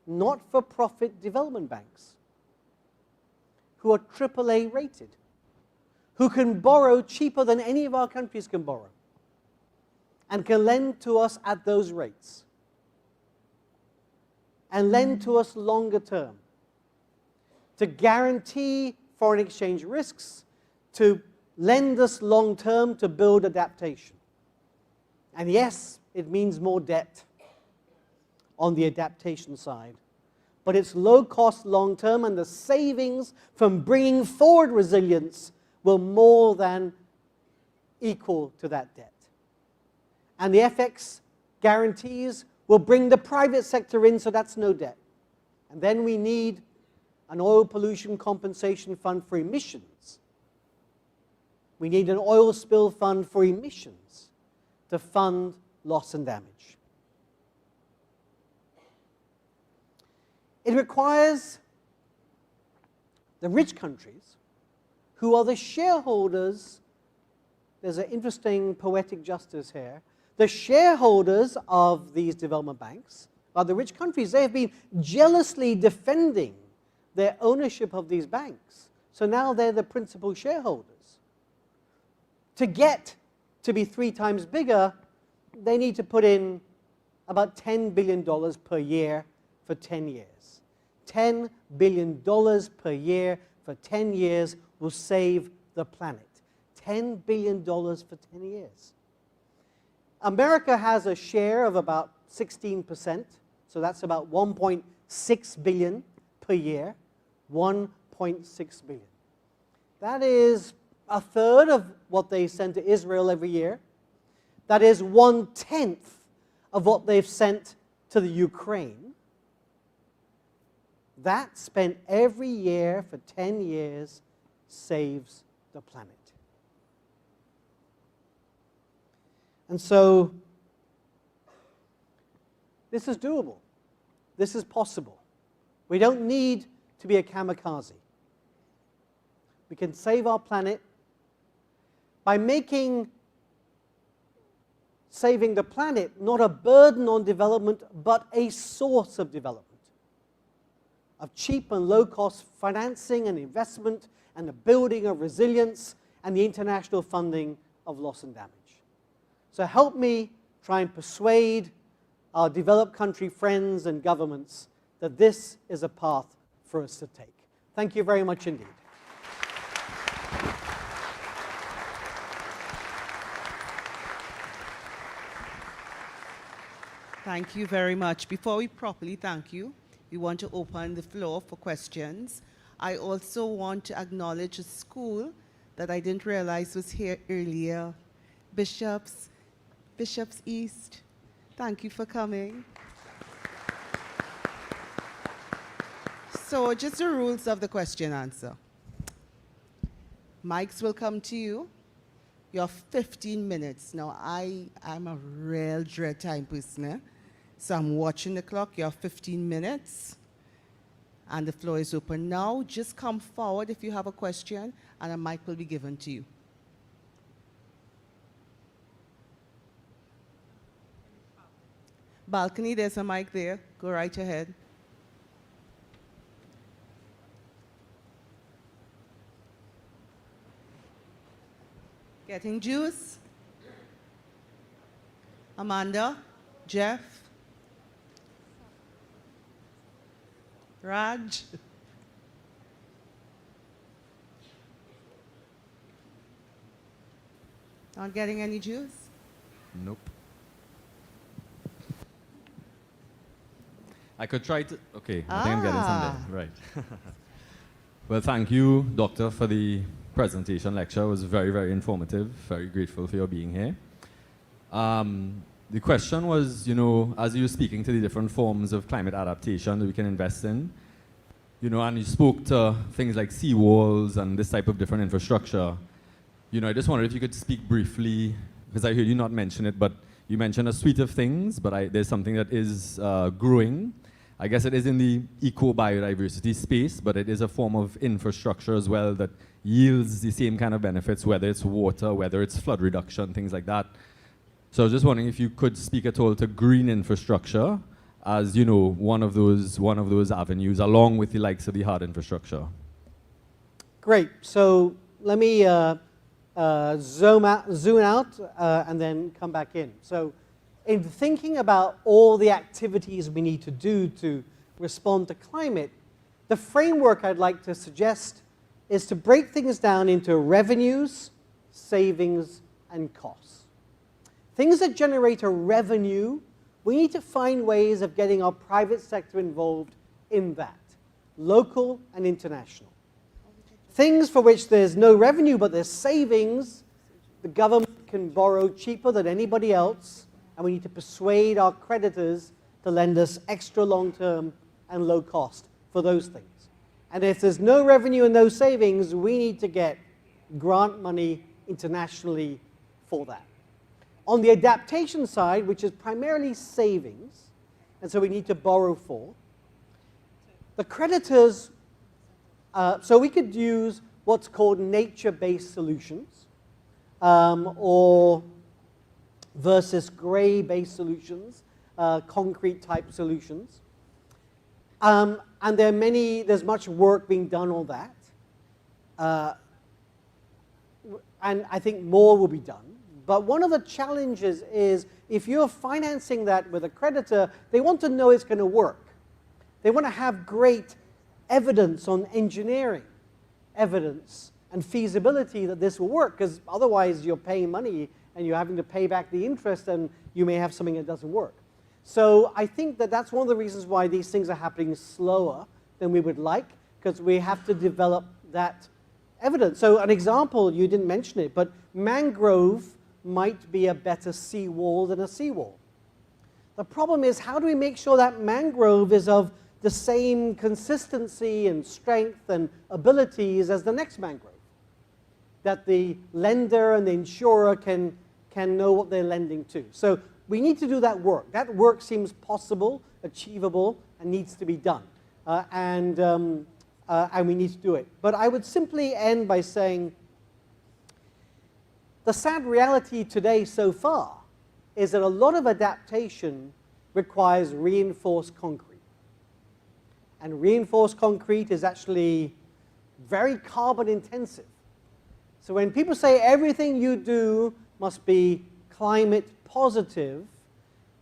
not-for-profit development banks who are AAA rated, who can borrow cheaper than any of our countries can borrow, and can lend to us at those rates, and lend to us longer term, to guarantee foreign exchange risks, to lend us long term to build adaptation. And yes, it means more debt on the adaptation side, but it's low cost long term, and the savings from bringing forward resilience will more than equal to that debt. And the FX guarantees will bring the private sector in, so that's no debt. And then we need an oil pollution compensation fund for emissions. We need an oil spill fund for emissions to fund loss and damage. It requires the rich countries, who are the shareholders, there's an interesting poetic justice here, the shareholders of these development banks are the rich countries. They have been jealously defending their ownership of these banks. So now they're the principal shareholders. To get to be 3 times bigger, they need to put in about $10 billion per year for 10 years. $10 billion per year for 10 years will save the planet. $10 billion for 10 years. America has a share of about 16%, so that's about 1.6 billion per year. 1.6 billion. That is a third of what they send to Israel every year. That is 1/10 of what they've sent to the Ukraine. That spent every year for 10 years saves the planet. And so, this is doable. This is possible. We don't need to be a kamikaze. We can save our planet by making saving the planet not a burden on development, but a source of development, of cheap and low-cost financing and investment and the building of resilience and the international funding of loss and damage. So help me try and persuade our developed country friends and governments that this is a path for us to take. Thank you very much indeed. Thank you very much. Before we properly thank you, we want to open the floor for questions. I also want to acknowledge a school that I didn't realize was here earlier, Bishops East. Thank you for coming. So just the rules of the question answer. Mics will come to you. You have 15 minutes. Now, I'm a real dread time person, eh? So I'm watching the clock. You have 15 minutes. And the floor is open now. Just come forward if you have a question, and a mic will be given to you. Balcony, there's a mic there. Go right ahead. Getting juice? Amanda? Jeff? Raj? Not getting any juice? Nope. I could try to, okay, I think I'm getting something, right. Well, thank you, Doctor, for the presentation lecture. It was very, very informative. Very grateful for your being here. The question was, you know, as you were speaking to the different forms of climate adaptation that we can invest in, you know, and you spoke to things like seawalls and this type of different infrastructure, you know, I just wondered if you could speak briefly, because I heard you not mention it, but you mentioned a suite of things, but there's something that is growing. I guess it is in the eco-biodiversity space, but it is a form of infrastructure as well that yields the same kind of benefits, whether it's water, whether it's flood reduction, things like that. So I was just wondering if you could speak at all to green infrastructure as, you know, one of those avenues, along with the likes of the hard infrastructure. Great. So let me zoom out, and then come back in. So in thinking about all the activities we need to do to respond to climate, the framework I'd like to suggest is to break things down into revenues, savings, and costs. Things that generate a revenue, we need to find ways of getting our private sector involved in that, local and international. Things for which there's no revenue but there's savings, the government can borrow cheaper than anybody else, and we need to persuade our creditors to lend us extra long-term and low cost for those things. And if there's no revenue and no savings, we need to get grant money internationally for that. On the adaptation side, which is primarily savings, and so we need to borrow for, the creditors, so we could use what's called nature-based solutions, or versus gray-based solutions, concrete-type solutions. And there's much work being done on that. And I think more will be done. But one of the challenges is if you're financing that with a creditor, they want to know it's going to work. They want to have great evidence on engineering, evidence and feasibility that this will work, because otherwise you're paying money and you're having to pay back the interest, and you may have something that doesn't work. So I think that that's one of the reasons why these things are happening slower than we would like, because we have to develop that evidence. So an example, you didn't mention it, but mangrove might be a better seawall than a seawall. The problem is, how do we make sure that mangrove is of the same consistency and strength and abilities as the next mangrove? That the lender and the insurer can know what they're lending to. So we need to do that work. That work seems possible, achievable, and needs to be done. And we need to do it. But I would simply end by saying, The sad reality today so far is that a lot of adaptation requires reinforced concrete. And reinforced concrete is actually very carbon intensive. So when people say everything you do must be climate positive,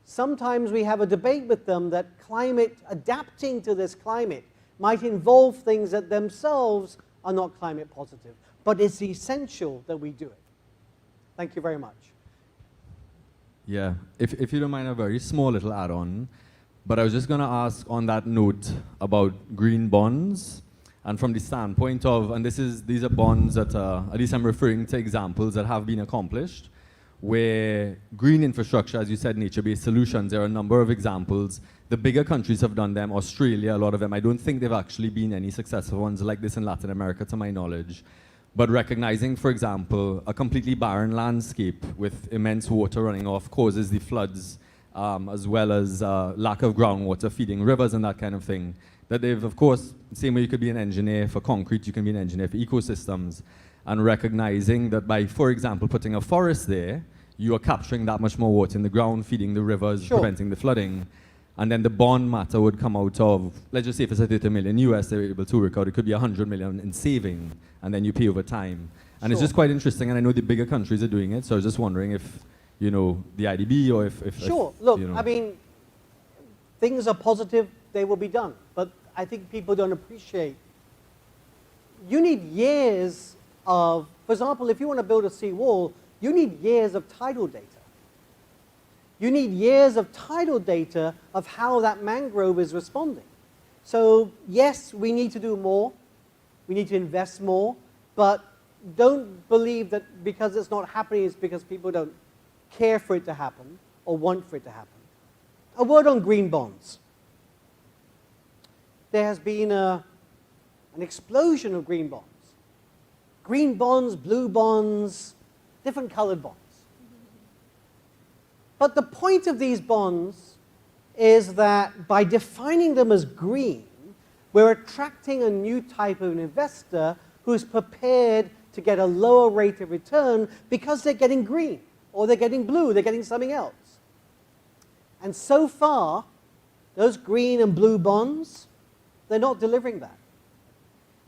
sometimes we have a debate with them that adapting to this climate might involve things that themselves are not climate positive. But it's essential that we do it. Thank you very much. Yeah, if you don't mind, a very small little add-on, but I was just going to ask on that note about green bonds, and from the standpoint of, and these are bonds that, at least I'm referring to examples that have been accomplished, where green infrastructure, as you said, nature-based solutions, there are a number of examples. The bigger countries have done them, Australia, a lot of them. I don't think they've actually been any successful ones like this in Latin America, to my knowledge. But recognizing, for example, a completely barren landscape with immense water running off causes the floods, as well as lack of groundwater feeding rivers and that kind of thing. That they've, of course, same way you could be an engineer for concrete, you can be an engineer for ecosystems. And recognizing that by, for example, putting a forest there, you are capturing that much more water in the ground, feeding the rivers, Sure. preventing the flooding. And then the bond matter would come out of, let's just say if it's a 30 million US, they're able to work out, it could be 100 million in saving, and then you pay over time. And it's Sure. just quite interesting, and I know the bigger countries are doing it, so I was just wondering if, you know, the IDB or if Sure. Look, you know. I mean, things are positive, they will be done. But I think people don't appreciate. You need years of, for example, if you want to build a seawall, you need years of tidal data. You need years of tidal data of how that mangrove is responding. So yes, we need to do more. We need to invest more. But don't believe that because it's not happening, it's because people don't care for it to happen or want for it to happen. A word on green bonds. There has been an explosion of green bonds. Green bonds, blue bonds, different colored bonds. But the point of these bonds is that by defining them as green, we're attracting a new type of investor who's prepared to get a lower rate of return because they're getting green, or they're getting blue, they're getting something else. And so far, those green and blue bonds, they're not delivering that.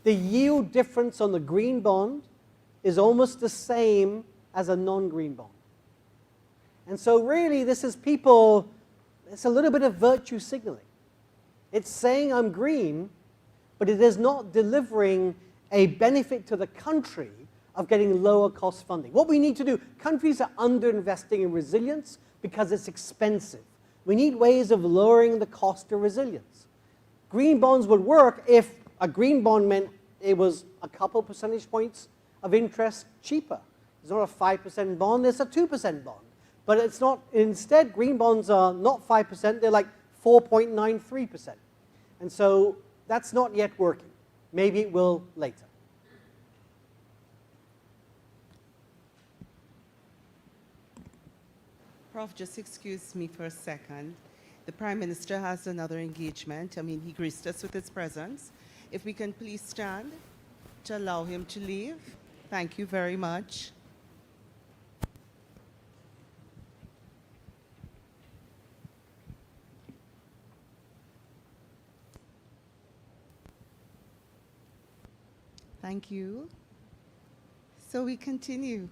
The yield difference on the green bond is almost the same as a non-green bond. And so really, this is people, it's a little bit of virtue signaling. It's saying I'm green, but it is not delivering a benefit to the country of getting lower cost funding. What we need to do, countries are underinvesting in resilience because it's expensive. We need ways of lowering the cost of resilience. Green bonds would work if a green bond meant it was a couple percentage points of interest cheaper. It's not a 5% bond, it's a 2% bond. But it's not, instead, green bonds are not 5%, they're like 4.93%. And so that's not yet working. Maybe it will later. Prof, just excuse me for a second. The Prime Minister has another engagement. I mean, he graced us with his presence. If we can please stand to allow him to leave. Thank you very much. Thank you. So we continue.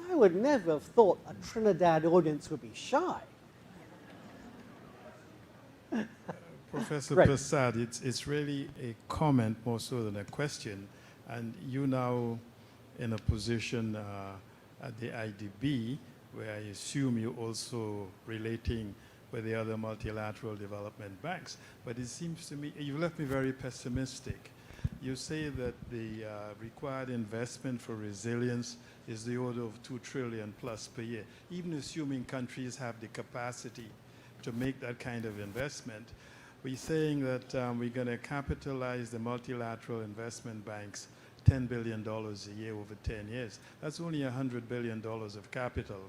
I would never have thought a Trinidad audience would be shy. Professor Right. Persaud, it's really a comment more so than a question. And you now in a position at the IDB, where I assume you're also relating with the other multilateral development banks. But it seems to me, you left me very pessimistic. You say that the required investment for resilience is the order of 2 trillion plus per year. Even assuming countries have the capacity to make that kind of investment, we're saying that we're going to capitalize the multilateral investment banks $10 billion a year over 10 years. That's only $100 billion of capital.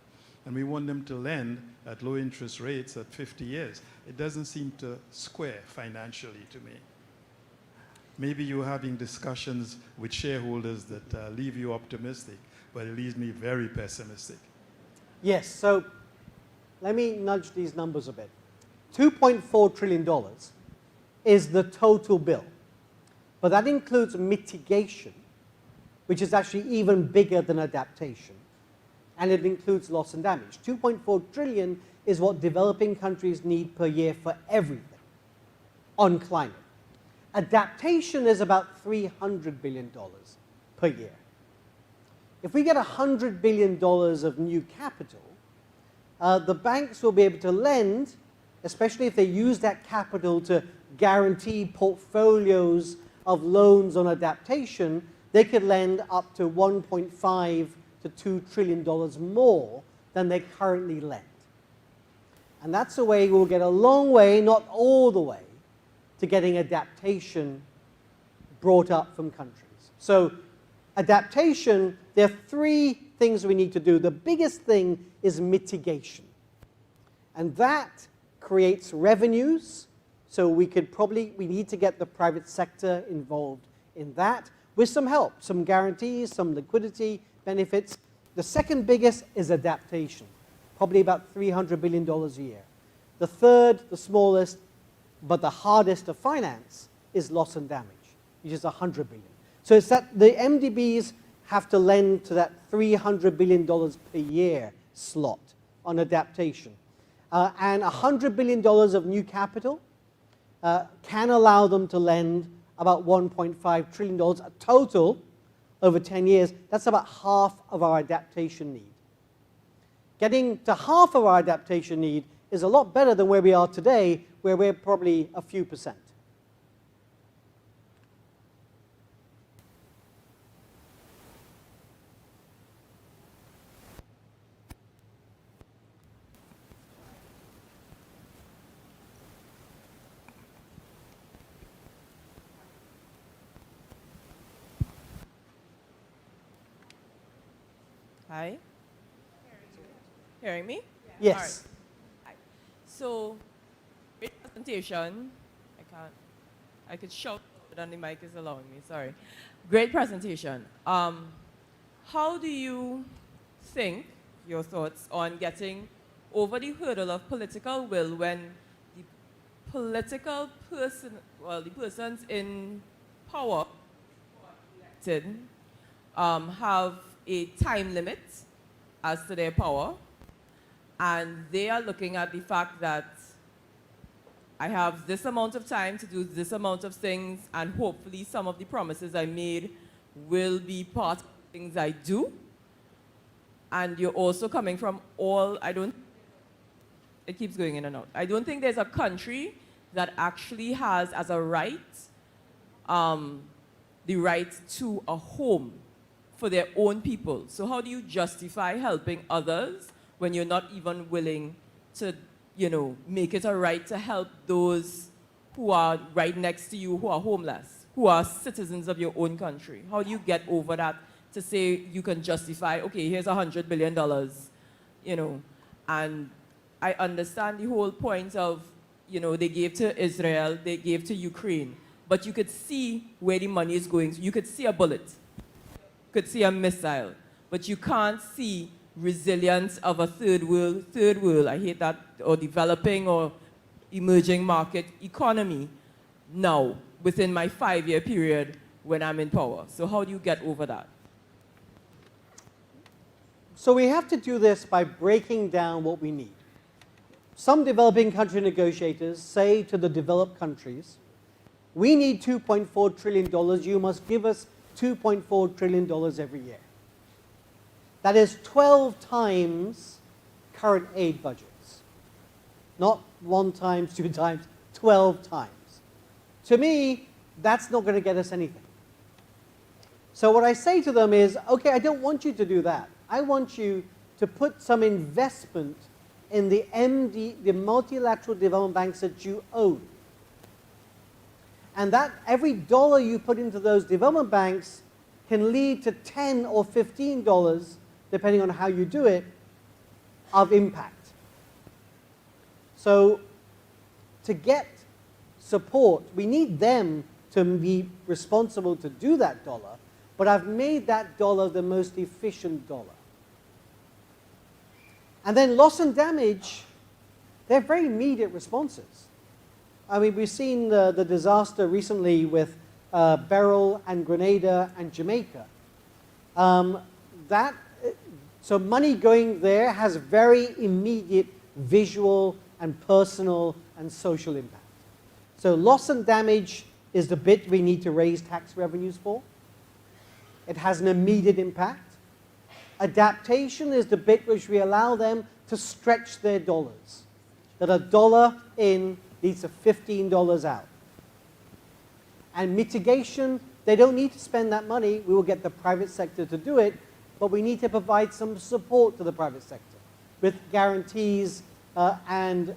and we want them to lend at low interest rates at 50 years. It doesn't seem to square financially to me. Maybe you're having discussions with shareholders that leave you optimistic, but it leaves me very pessimistic. Yes, so let me nudge these numbers a bit. $2.4 trillion is the total bill, but that includes mitigation, which is actually even bigger than adaptation, and it includes loss and damage. 2.4 trillion is what developing countries need per year for everything on climate. Adaptation is about $300 billion per year. If we get $100 billion of new capital, the banks will be able to lend, especially if they use that capital to guarantee portfolios of loans on adaptation, they could lend up to $1.5 to $2 trillion more than they currently lend. And that's a way we'll get a long way, not all the way, to getting adaptation brought up from countries. So adaptation, there are three things we need to do. The biggest thing is mitigation. And that creates revenues, so we need to get the private sector involved in that with some help, some guarantees, some liquidity benefits. The second biggest is adaptation, probably about $300 billion a year. The third, the smallest, but the hardest to finance is loss and damage, which is $100 billion. So it's that the MDBs have to lend to that $300 billion per year slot on adaptation. And $100 billion of new capital can allow them to lend about $1.5 trillion a total over 10 years. That's about half of our adaptation need. Getting to half of our adaptation need is a lot better than where we are today, where we're probably a few percent. Hi? Hearing me? Yes. All right. Hi. So, great presentation. I could shout, but then the mic is allowing me, sorry. Great presentation. How do you think, your thoughts on getting over the hurdle of political will when the political person, well, the persons in power elected, have a time limit as to their power, and they are looking at the fact that I have this amount of time to do this amount of things, and hopefully some of the promises I made will be part of the things I do. And you're also coming from it keeps going in and out. I don't think there's a country that actually has as a right, the right to a home for their own people. So how do you justify helping others when you're not even willing to, make it a right to help those who are right next to you, who are homeless, who are citizens of your own country? How do you get over that to say you can justify, okay, here's $100 billion, and I understand the whole point of, they gave to Israel, they gave to Ukraine, but you could see where the money is going. You could see a bullet, you could see a missile, but you can't see resilience of a third world, I hate that, or developing or emerging market economy now, within my 5-year period when I'm in power. So how do you get over that? So we have to do this by breaking down what we need. Some developing country negotiators say to the developed countries, we need $2.4 trillion, you must give us $2.4 trillion every year. That is 12 times current aid budgets. Not 1 times, 2 times, 12 times. To me, that's not going to get us anything. So what I say to them is, okay, I don't want you to do that. I want you to put some investment in the multilateral development banks that you own. And that every dollar you put into those development banks can lead to $10 or $15, depending on how you do it, of impact. So to get support, we need them to be responsible to do that dollar, but I've made that dollar the most efficient dollar. And then loss and damage, they're very immediate responses. I mean, we've seen the disaster recently with Beryl and Grenada and Jamaica. So money going there has very immediate visual and personal and social impact. So loss and damage is the bit we need to raise tax revenues for. It has an immediate impact. Adaptation is the bit which we allow them to stretch their dollars. That a dollar in leads to $15 out. And mitigation, they don't need to spend that money. We will get the private sector to do it, but we need to provide some support to the private sector with guarantees and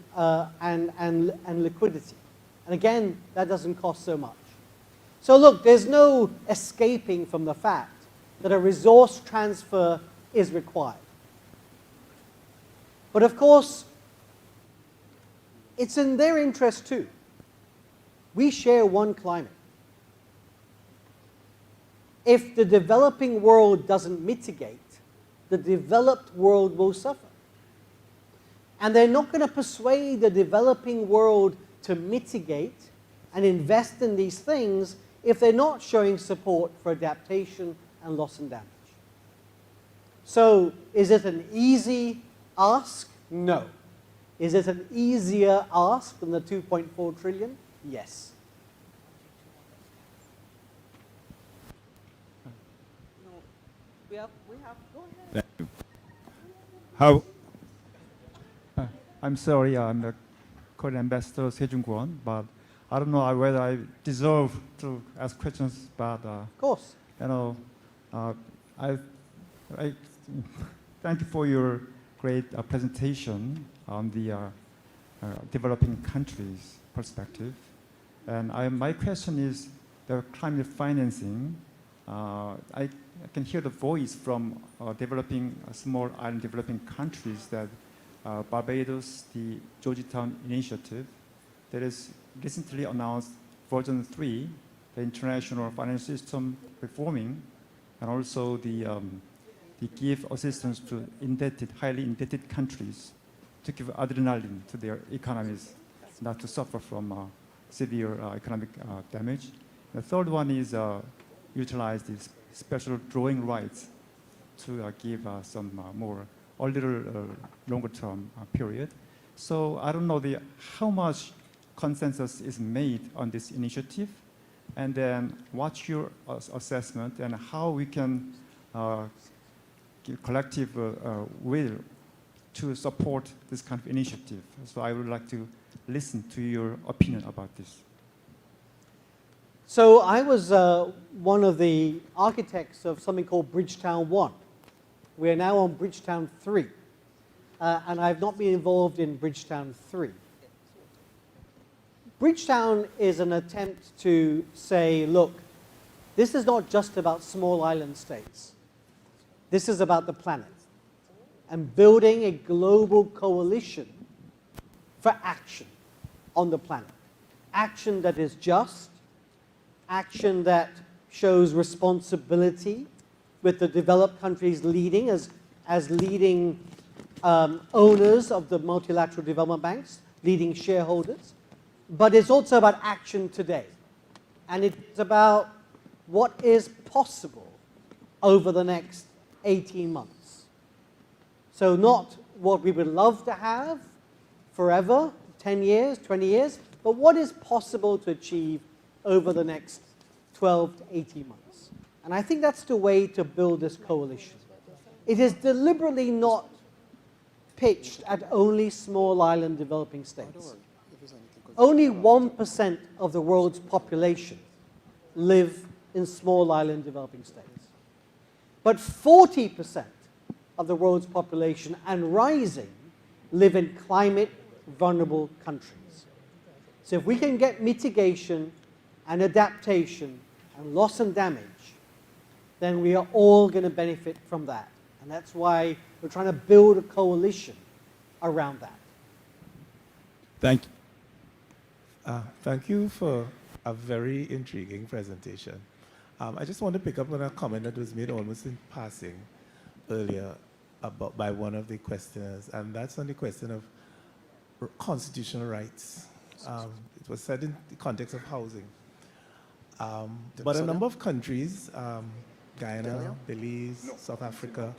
liquidity. And again, that doesn't cost so much. So look, there's no escaping from the fact that a resource transfer is required. But of course, it's in their interest too. We share one climate. If the developing world doesn't mitigate, the developed world will suffer. And they're not going to persuade the developing world to mitigate and invest in these things if they're not showing support for adaptation and loss and damage. So, is it an easy ask? No. Is it an easier ask than the 2.4 trillion? Yes. No, we have, go ahead. Thank you. How? I'm sorry, I'm the Korean ambassador Sejung-kwon, but I don't know whether I deserve to ask questions. But Of course. you know, I thank you for your great presentation on the developing countries perspective. And my question is the climate financing. I can hear the voice from developing small island developing countries that Barbados, the Georgetown Initiative, that is recently announced version 3, the international financial system reforming, and also the give assistance to highly indebted countries to give adrenaline to their economies, not to suffer from severe economic damage. The third one is utilize these special drawing rights to give some a little longer term period. So I don't know how much consensus is made on this initiative, and then what's your assessment and how we can give collective will to support this kind of initiative. So I would like to listen to your opinion about this. So I was one of the architects of something called Bridgetown 1. We are now on Bridgetown 3, and I've not been involved in Bridgetown 3. Bridgetown is an attempt to say, look, this is not just about small island states. This is about the planet and building a global coalition for action on the planet. Action that is just, action that shows responsibility with the developed countries leading as leading owners of the multilateral development banks, leading shareholders. But it's also about action today. And it's about what is possible over the next 18 months. So not what we would love to have forever, 10 years, 20 years, but what is possible to achieve over the next 12 to 18 months. And I think that's the way to build this coalition. It is deliberately not pitched at only small island developing states. Only 1% of the world's population live in small island developing states. But 40% of the world's population and rising live in climate vulnerable countries. So if we can get mitigation and adaptation and loss and damage, then we are all going to benefit from that. And that's why we're trying to build a coalition around that. Thank you for a very intriguing presentation. I just want to pick up on a comment that was made almost in passing earlier by one of the questioners, and that's on the question of constitutional rights. It was said in the context of housing. But a number of countries, Guyana, Belize, South Africa,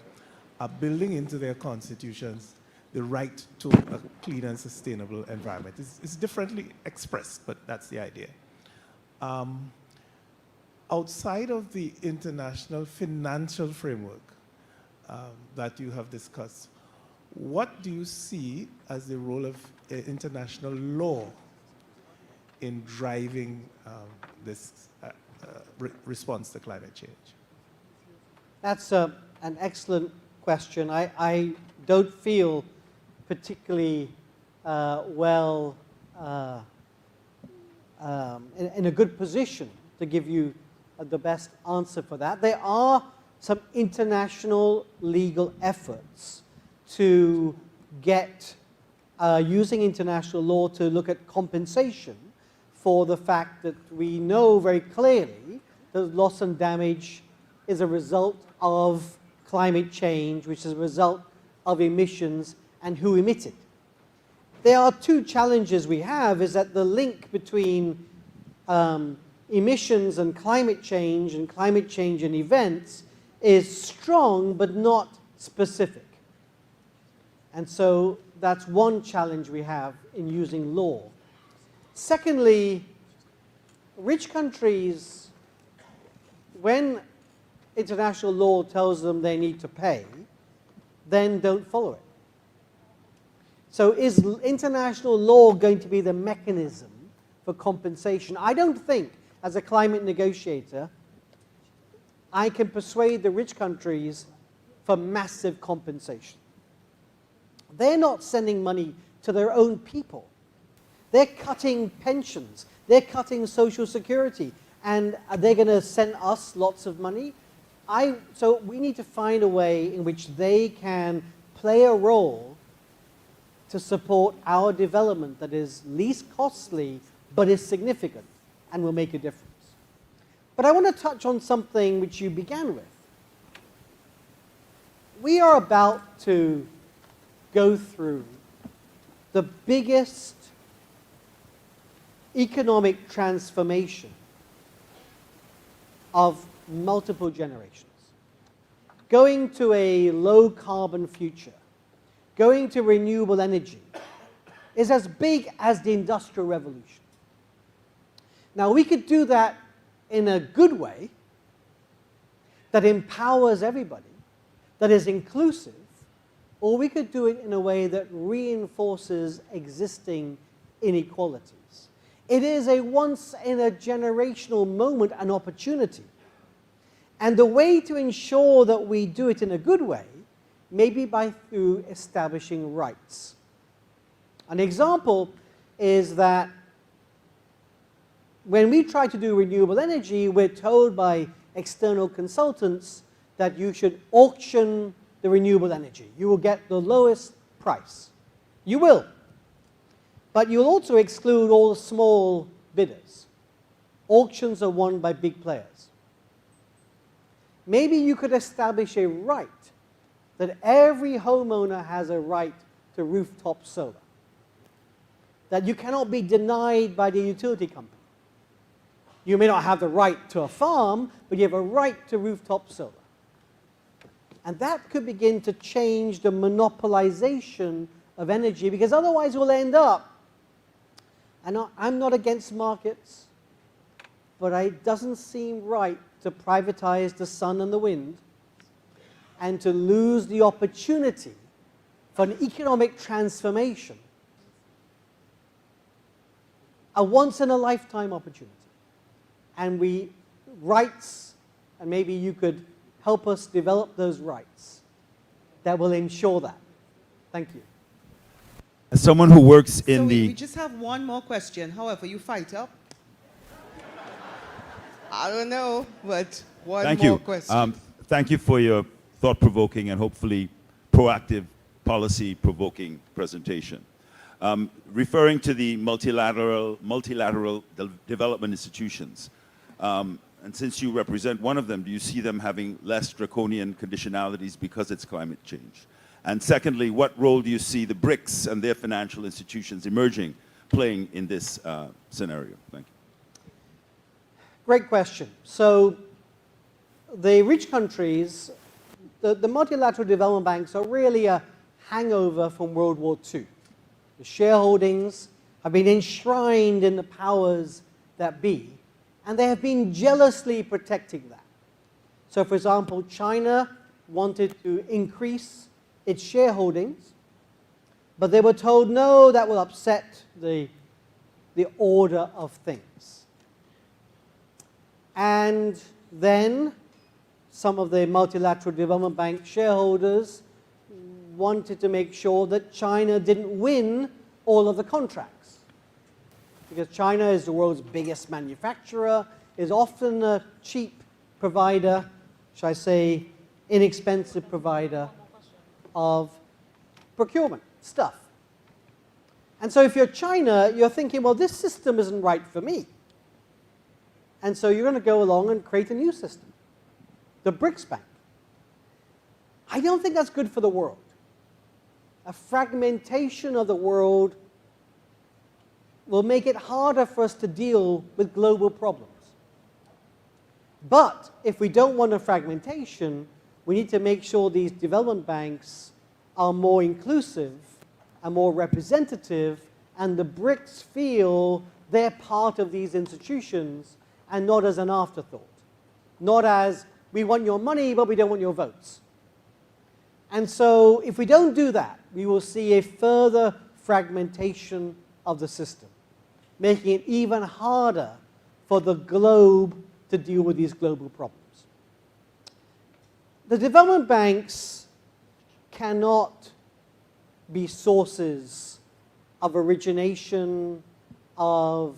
are building into their constitutions the right to a clean and sustainable environment. It's differently expressed, but that's the idea. Outside of the international financial framework that you have discussed, what do you see as the role of international law in driving this response to climate change? That's an excellent question. I don't feel particularly in a good position to give you the best answer for that. There are some international legal efforts to get, using international law to look at compensation for the fact that we know very clearly that loss and damage is a result of climate change, which is a result of emissions and who emitted. There are two challenges we have, is that the link between emissions and climate change and events is strong but not specific. And so that's one challenge we have in using law. Secondly, rich countries, when international law tells them they need to pay, then don't follow it. So is international law going to be the mechanism for compensation? I don't think, as a climate negotiator, I can persuade the rich countries for massive compensation. They're not sending money to their own people. They're cutting pensions. They're cutting Social Security. And they're going to send us lots of money. So we need to find a way in which they can play a role to support our development that is least costly but is significant and will make a difference. But I want to touch on something which you began with. We are about to go through the biggest economic transformation of multiple generations. Going to a low carbon future, going to renewable energy, is as big as the Industrial Revolution. Now, we could do that in a good way that empowers everybody, that is inclusive, or we could do it in a way that reinforces existing inequalities. It is a once-in-a-generational moment and opportunity. And the way to ensure that we do it in a good way may be through establishing rights. An example is that when we try to do renewable energy, we're told by external consultants that you should auction the renewable energy. You will get the lowest price. You will. But you'll also exclude all the small bidders. Auctions are won by big players. Maybe you could establish a right that every homeowner has a right to rooftop solar. That you cannot be denied by the utility company. You may not have the right to a farm, but you have a right to rooftop solar. And that could begin to change the monopolization of energy, because otherwise we'll end up, and I'm not against markets, but it doesn't seem right to privatize the sun and the wind and to lose the opportunity for an economic transformation, a once-in-a-lifetime opportunity. And rights, and maybe you could help us develop those rights that will ensure that. Thank you. As someone who works in We just have one more question. However, you fight up. I don't know, but one Thank more you. question. Thank you for your thought-provoking and hopefully proactive policy-provoking presentation. Referring to the multilateral development institutions, and since you represent one of them, do you see them having less draconian conditionalities because it's climate change? And secondly, what role do you see the BRICS and their financial institutions emerging playing in this scenario? Thank you. Great question. So the rich countries, the multilateral development banks are really a hangover from World War II. The shareholdings have been enshrined in the powers that be, and they have been jealously protecting that. So, for example, China wanted to increase its shareholdings, but they were told, no, that will upset the order of things. And then some of the multilateral development bank shareholders wanted to make sure that China didn't win all of the contracts. Because China is the world's biggest manufacturer, is often a cheap provider, shall I say, inexpensive provider of procurement stuff. And so if you're China, you're thinking, well, this system isn't right for me. And so you're going to go along and create a new system, the BRICS Bank. I don't think that's good for the world. A fragmentation of the world will make it harder for us to deal with global problems. But if we don't want a fragmentation, we need to make sure these development banks are more inclusive and more representative, and the BRICS feel they're part of these institutions and not as an afterthought. Not as, we want your money, but we don't want your votes. And so if we don't do that, we will see a further fragmentation of the system, making it even harder for the globe to deal with these global problems. The development banks cannot be sources of origination, of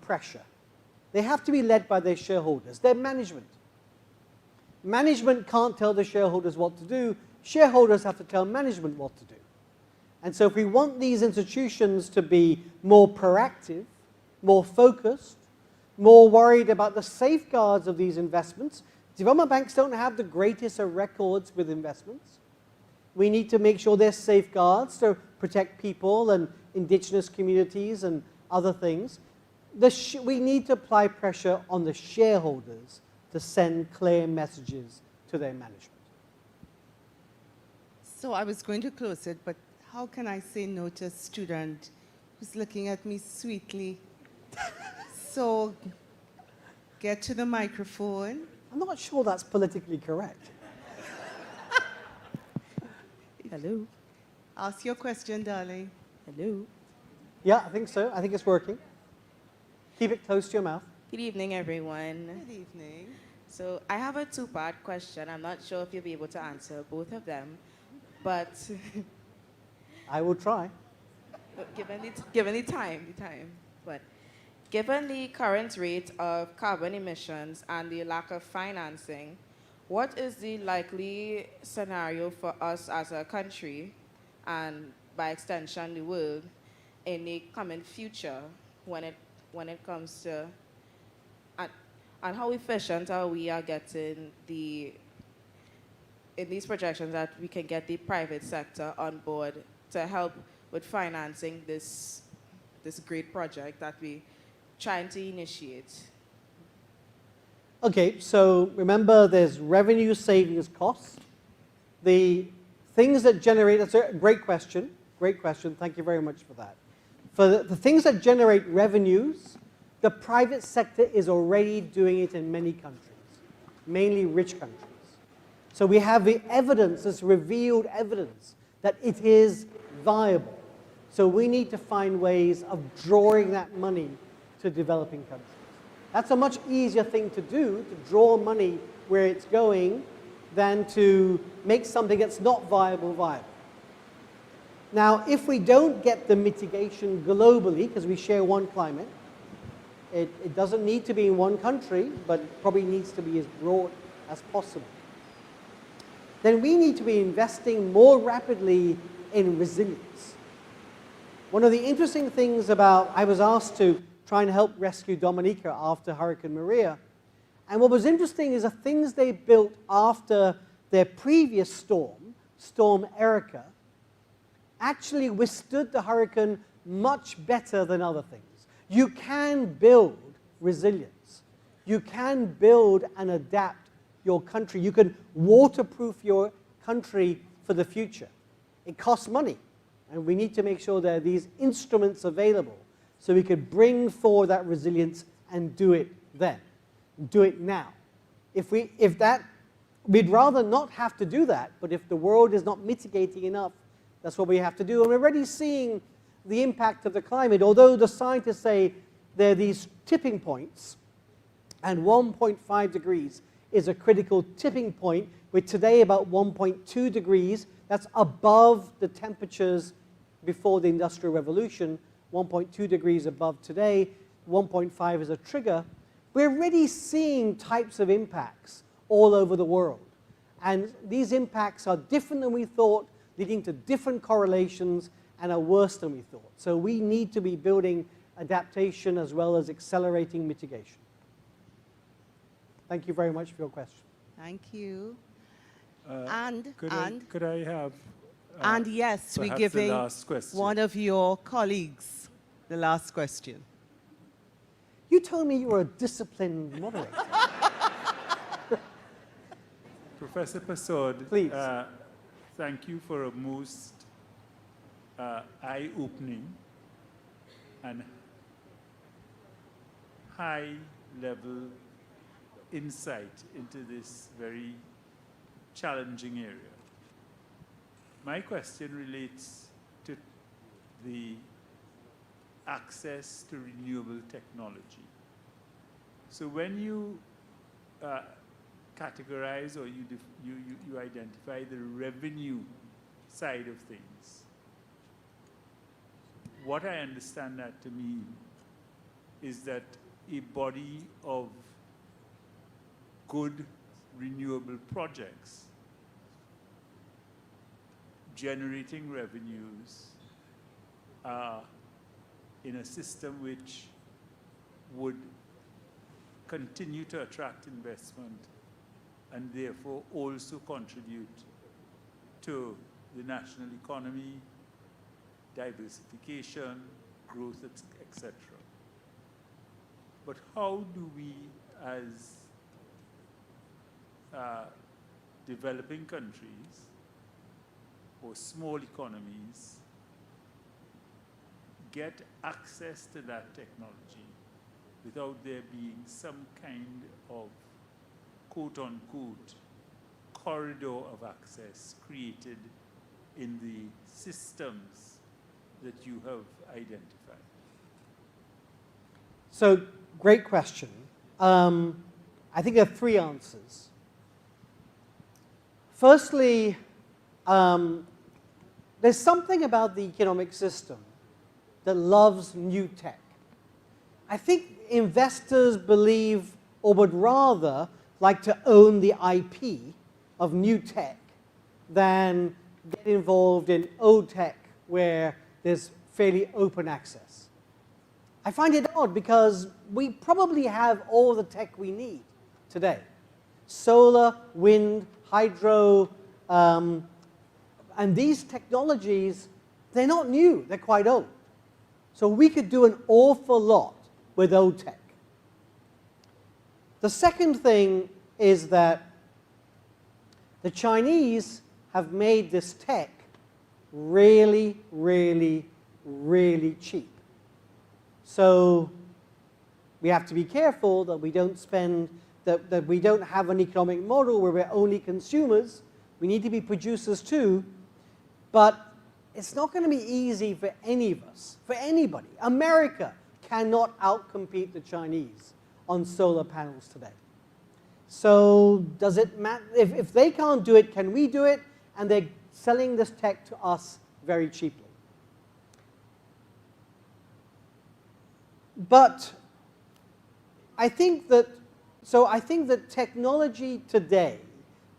pressure. They have to be led by their shareholders, their management. Management can't tell the shareholders what to do. Shareholders have to tell management what to do. And so if we want these institutions to be more proactive, more focused, more worried about the safeguards of these investments, development banks don't have the greatest of records with investments. We need to make sure there's safeguards to protect people and indigenous communities and other things. We need to apply pressure on the shareholders to send clear messages to their management. So I was going to close it, but how can I say no to a student who's looking at me sweetly? So get to the microphone. I'm not sure that's politically correct. Hello. Ask your question, darling. Hello. Yeah, I think so. I think it's working. Keep it close to your mouth. Good evening, everyone. Good evening. So I have a two-part question. I'm not sure if you'll be able to answer both of them, but I will try. given the time, but given the current rate of carbon emissions and the lack of financing, what is the likely scenario for us as a country, and by extension the world, in the coming future when it comes to, and how efficient are we getting in these projections that we can get the private sector on board to help with financing this great project that we're trying to initiate? Okay, so remember there's revenue, savings, costs. The things that generate, that's a great question, thank you very much for that. For the things that generate revenues, the private sector is already doing it in many countries, mainly rich countries. So we have the evidence, this revealed evidence, that it is viable. So we need to find ways of drawing that money to developing countries. That's a much easier thing to do, to draw money where it's going, than to make something that's not viable viable. Now, if we don't get the mitigation globally, because we share one climate, it doesn't need to be in one country, but it probably needs to be as broad as possible. then we need to be investing more rapidly in resilience. One of the interesting things about, I was asked to try and help rescue Dominica after Hurricane Maria, and what was interesting is the things they built after their previous storm, Storm Erica, actually withstood the hurricane much better than other things. You can build resilience. You can build and adapt your country. You can waterproof your country for the future. It costs money, and we need to make sure there are these instruments available so we could bring forward that resilience and do it then, do it now. We'd rather not have to do that, but if the world is not mitigating enough, that's what we have to do. And we're already seeing the impact of the climate. Although the scientists say there are these tipping points, and 1.5 degrees is a critical tipping point, with today about 1.2 degrees. That's above the temperatures before the Industrial Revolution, 1.2 degrees above today, 1.5 is a trigger. We're already seeing types of impacts all over the world. And these impacts are different than we thought, leading to different correlations, and are worse than we thought. So we need to be building adaptation as well as accelerating mitigation. Thank you very much for your question. Thank you. Could I have And yes, we're perhaps the giving last question? one of your colleagues the last question. You told me you were a disciplined moderator. Professor Persaud, Please. Thank you for a most eye-opening and high-level insight into this very challenging area. My question relates to the access to renewable technology. So when you categorize or you identify the revenue side of things, what I understand that to mean is that a body of good renewable projects generating revenues in a system which would continue to attract investment and therefore also contribute to the national economy, diversification, growth, etc. But how do we, as developing countries or small economies, get access to that technology without there being some kind of quote-unquote corridor of access created in the systems that you have identified? So, great question. I think there are three answers. Firstly, there's something about the economic system that loves new tech. I think investors believe, or would rather like to own the IP of new tech than get involved in old tech where there's fairly open access. I find it odd because we probably have all the tech we need today. Solar, wind, hydro, and these technologies, they're not new, they're quite old. So we could do an awful lot with old tech. The second thing is that the Chinese have made this tech really, really, really cheap. So we have to be careful that we don't spend, that we don't have an economic model where we're only consumers. We need to be producers too, but it's not going to be easy for any of us, for anybody. America cannot outcompete the Chinese on solar panels today. So does it matter? If they can't do it, can we do it? And they're selling this tech to us very cheaply. But I think that technology today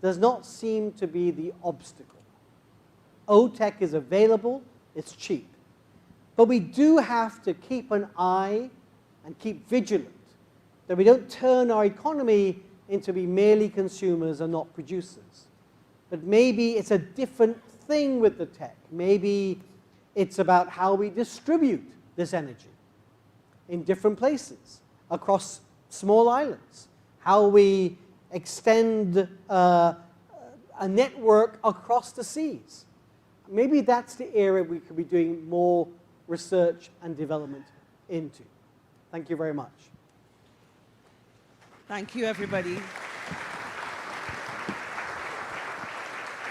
does not seem to be the obstacle. OTEC is available, it's cheap. But we do have to keep an eye and keep vigilant that we don't turn our economy into be merely consumers and not producers. But maybe it's a different thing with the tech. Maybe it's about how we distribute this energy in different places, across small islands, how we extend a network across the seas. Maybe that's the area we could be doing more research and development into. Thank you very much. Thank you, everybody.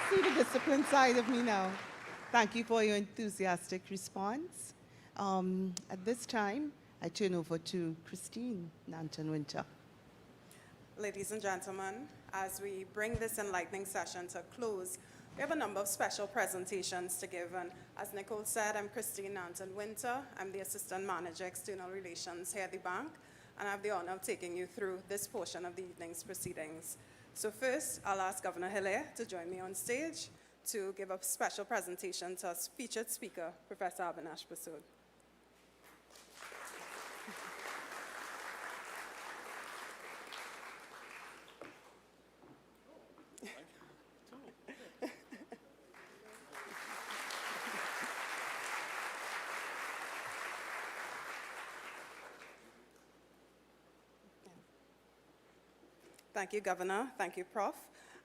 See the discipline side of me now. Thank you for your enthusiastic response. At this time, I turn over to Christine Nanton-Winter. Ladies and gentlemen, as we bring this enlightening session to a close, we have a number of special presentations to give. And as Nicole said, I'm Christine Nanton-Winter. I'm the Assistant Manager, External Relations here at the bank, and I have the honor of taking you through this portion of the evening's proceedings. So first, I'll ask Governor Hilaire to join me on stage to give a special presentation to our featured speaker, Professor Avinash Persaud. Thank you, Governor. Thank you, Prof.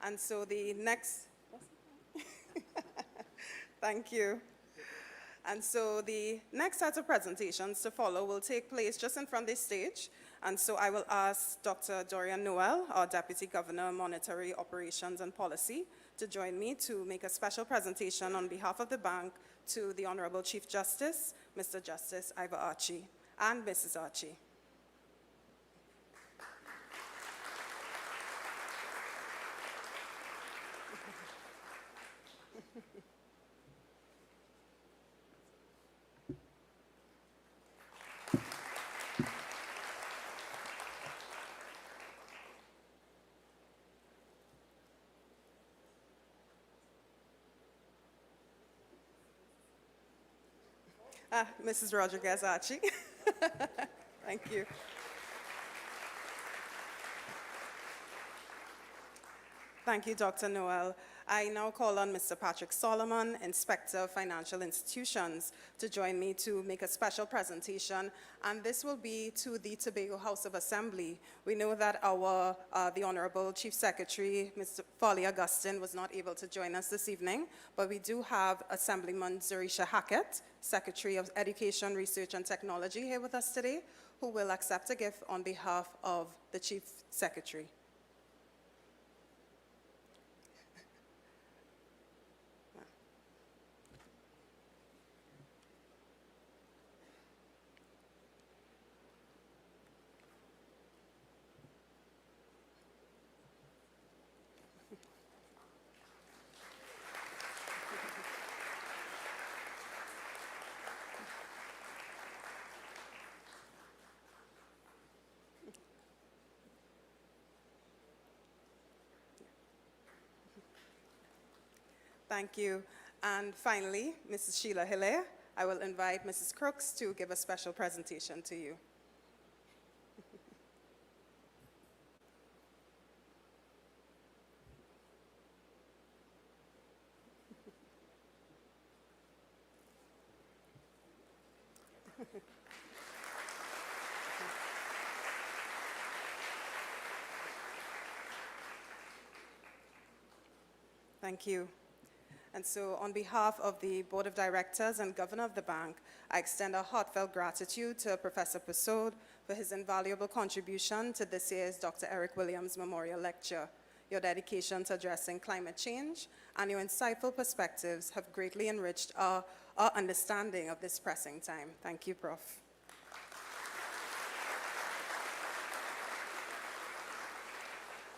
And so the next, thank you. And so the next set of presentations to follow will take place just in front of the stage. And so I will ask Dr. Dorian Noel, our Deputy Governor, Monetary Operations and Policy, to join me to make a special presentation on behalf of the bank to the Honorable Chief Justice, Mr. Justice Ivor Archie, and Mrs. Archie. Mrs. Rodriguez Archie. Thank you. Thank you, Dr. Noel. I now call on Mr. Patrick Solomon, Inspector of Financial Institutions, to join me to make a special presentation, and this will be to the Tobago House of Assembly. We know that the Honorable Chief Secretary, Mr. Foley Augustine, was not able to join us this evening, but we do have Assemblyman Zerisha Hackett, Secretary of Education, Research and Technology, here with us today, who will accept a gift on behalf of the Chief Secretary. Thank you. And finally, Mrs. Sheila Hilaire, I will invite Mrs. Crooks to give a special presentation to you. Thank you. And so on behalf of the Board of Directors and Governor of the bank, I extend a heartfelt gratitude to Professor Persaud for his invaluable contribution to this year's Dr. Eric Williams Memorial Lecture. Your dedication to addressing climate change and your insightful perspectives have greatly enriched our understanding of this pressing time. Thank you, Prof.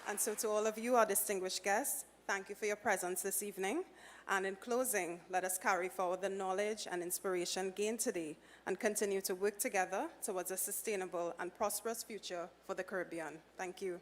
And so to all of you, our distinguished guests, thank you for your presence this evening. And in closing, let us carry forward the knowledge and inspiration gained today and continue to work together towards a sustainable and prosperous future for the Caribbean. Thank you.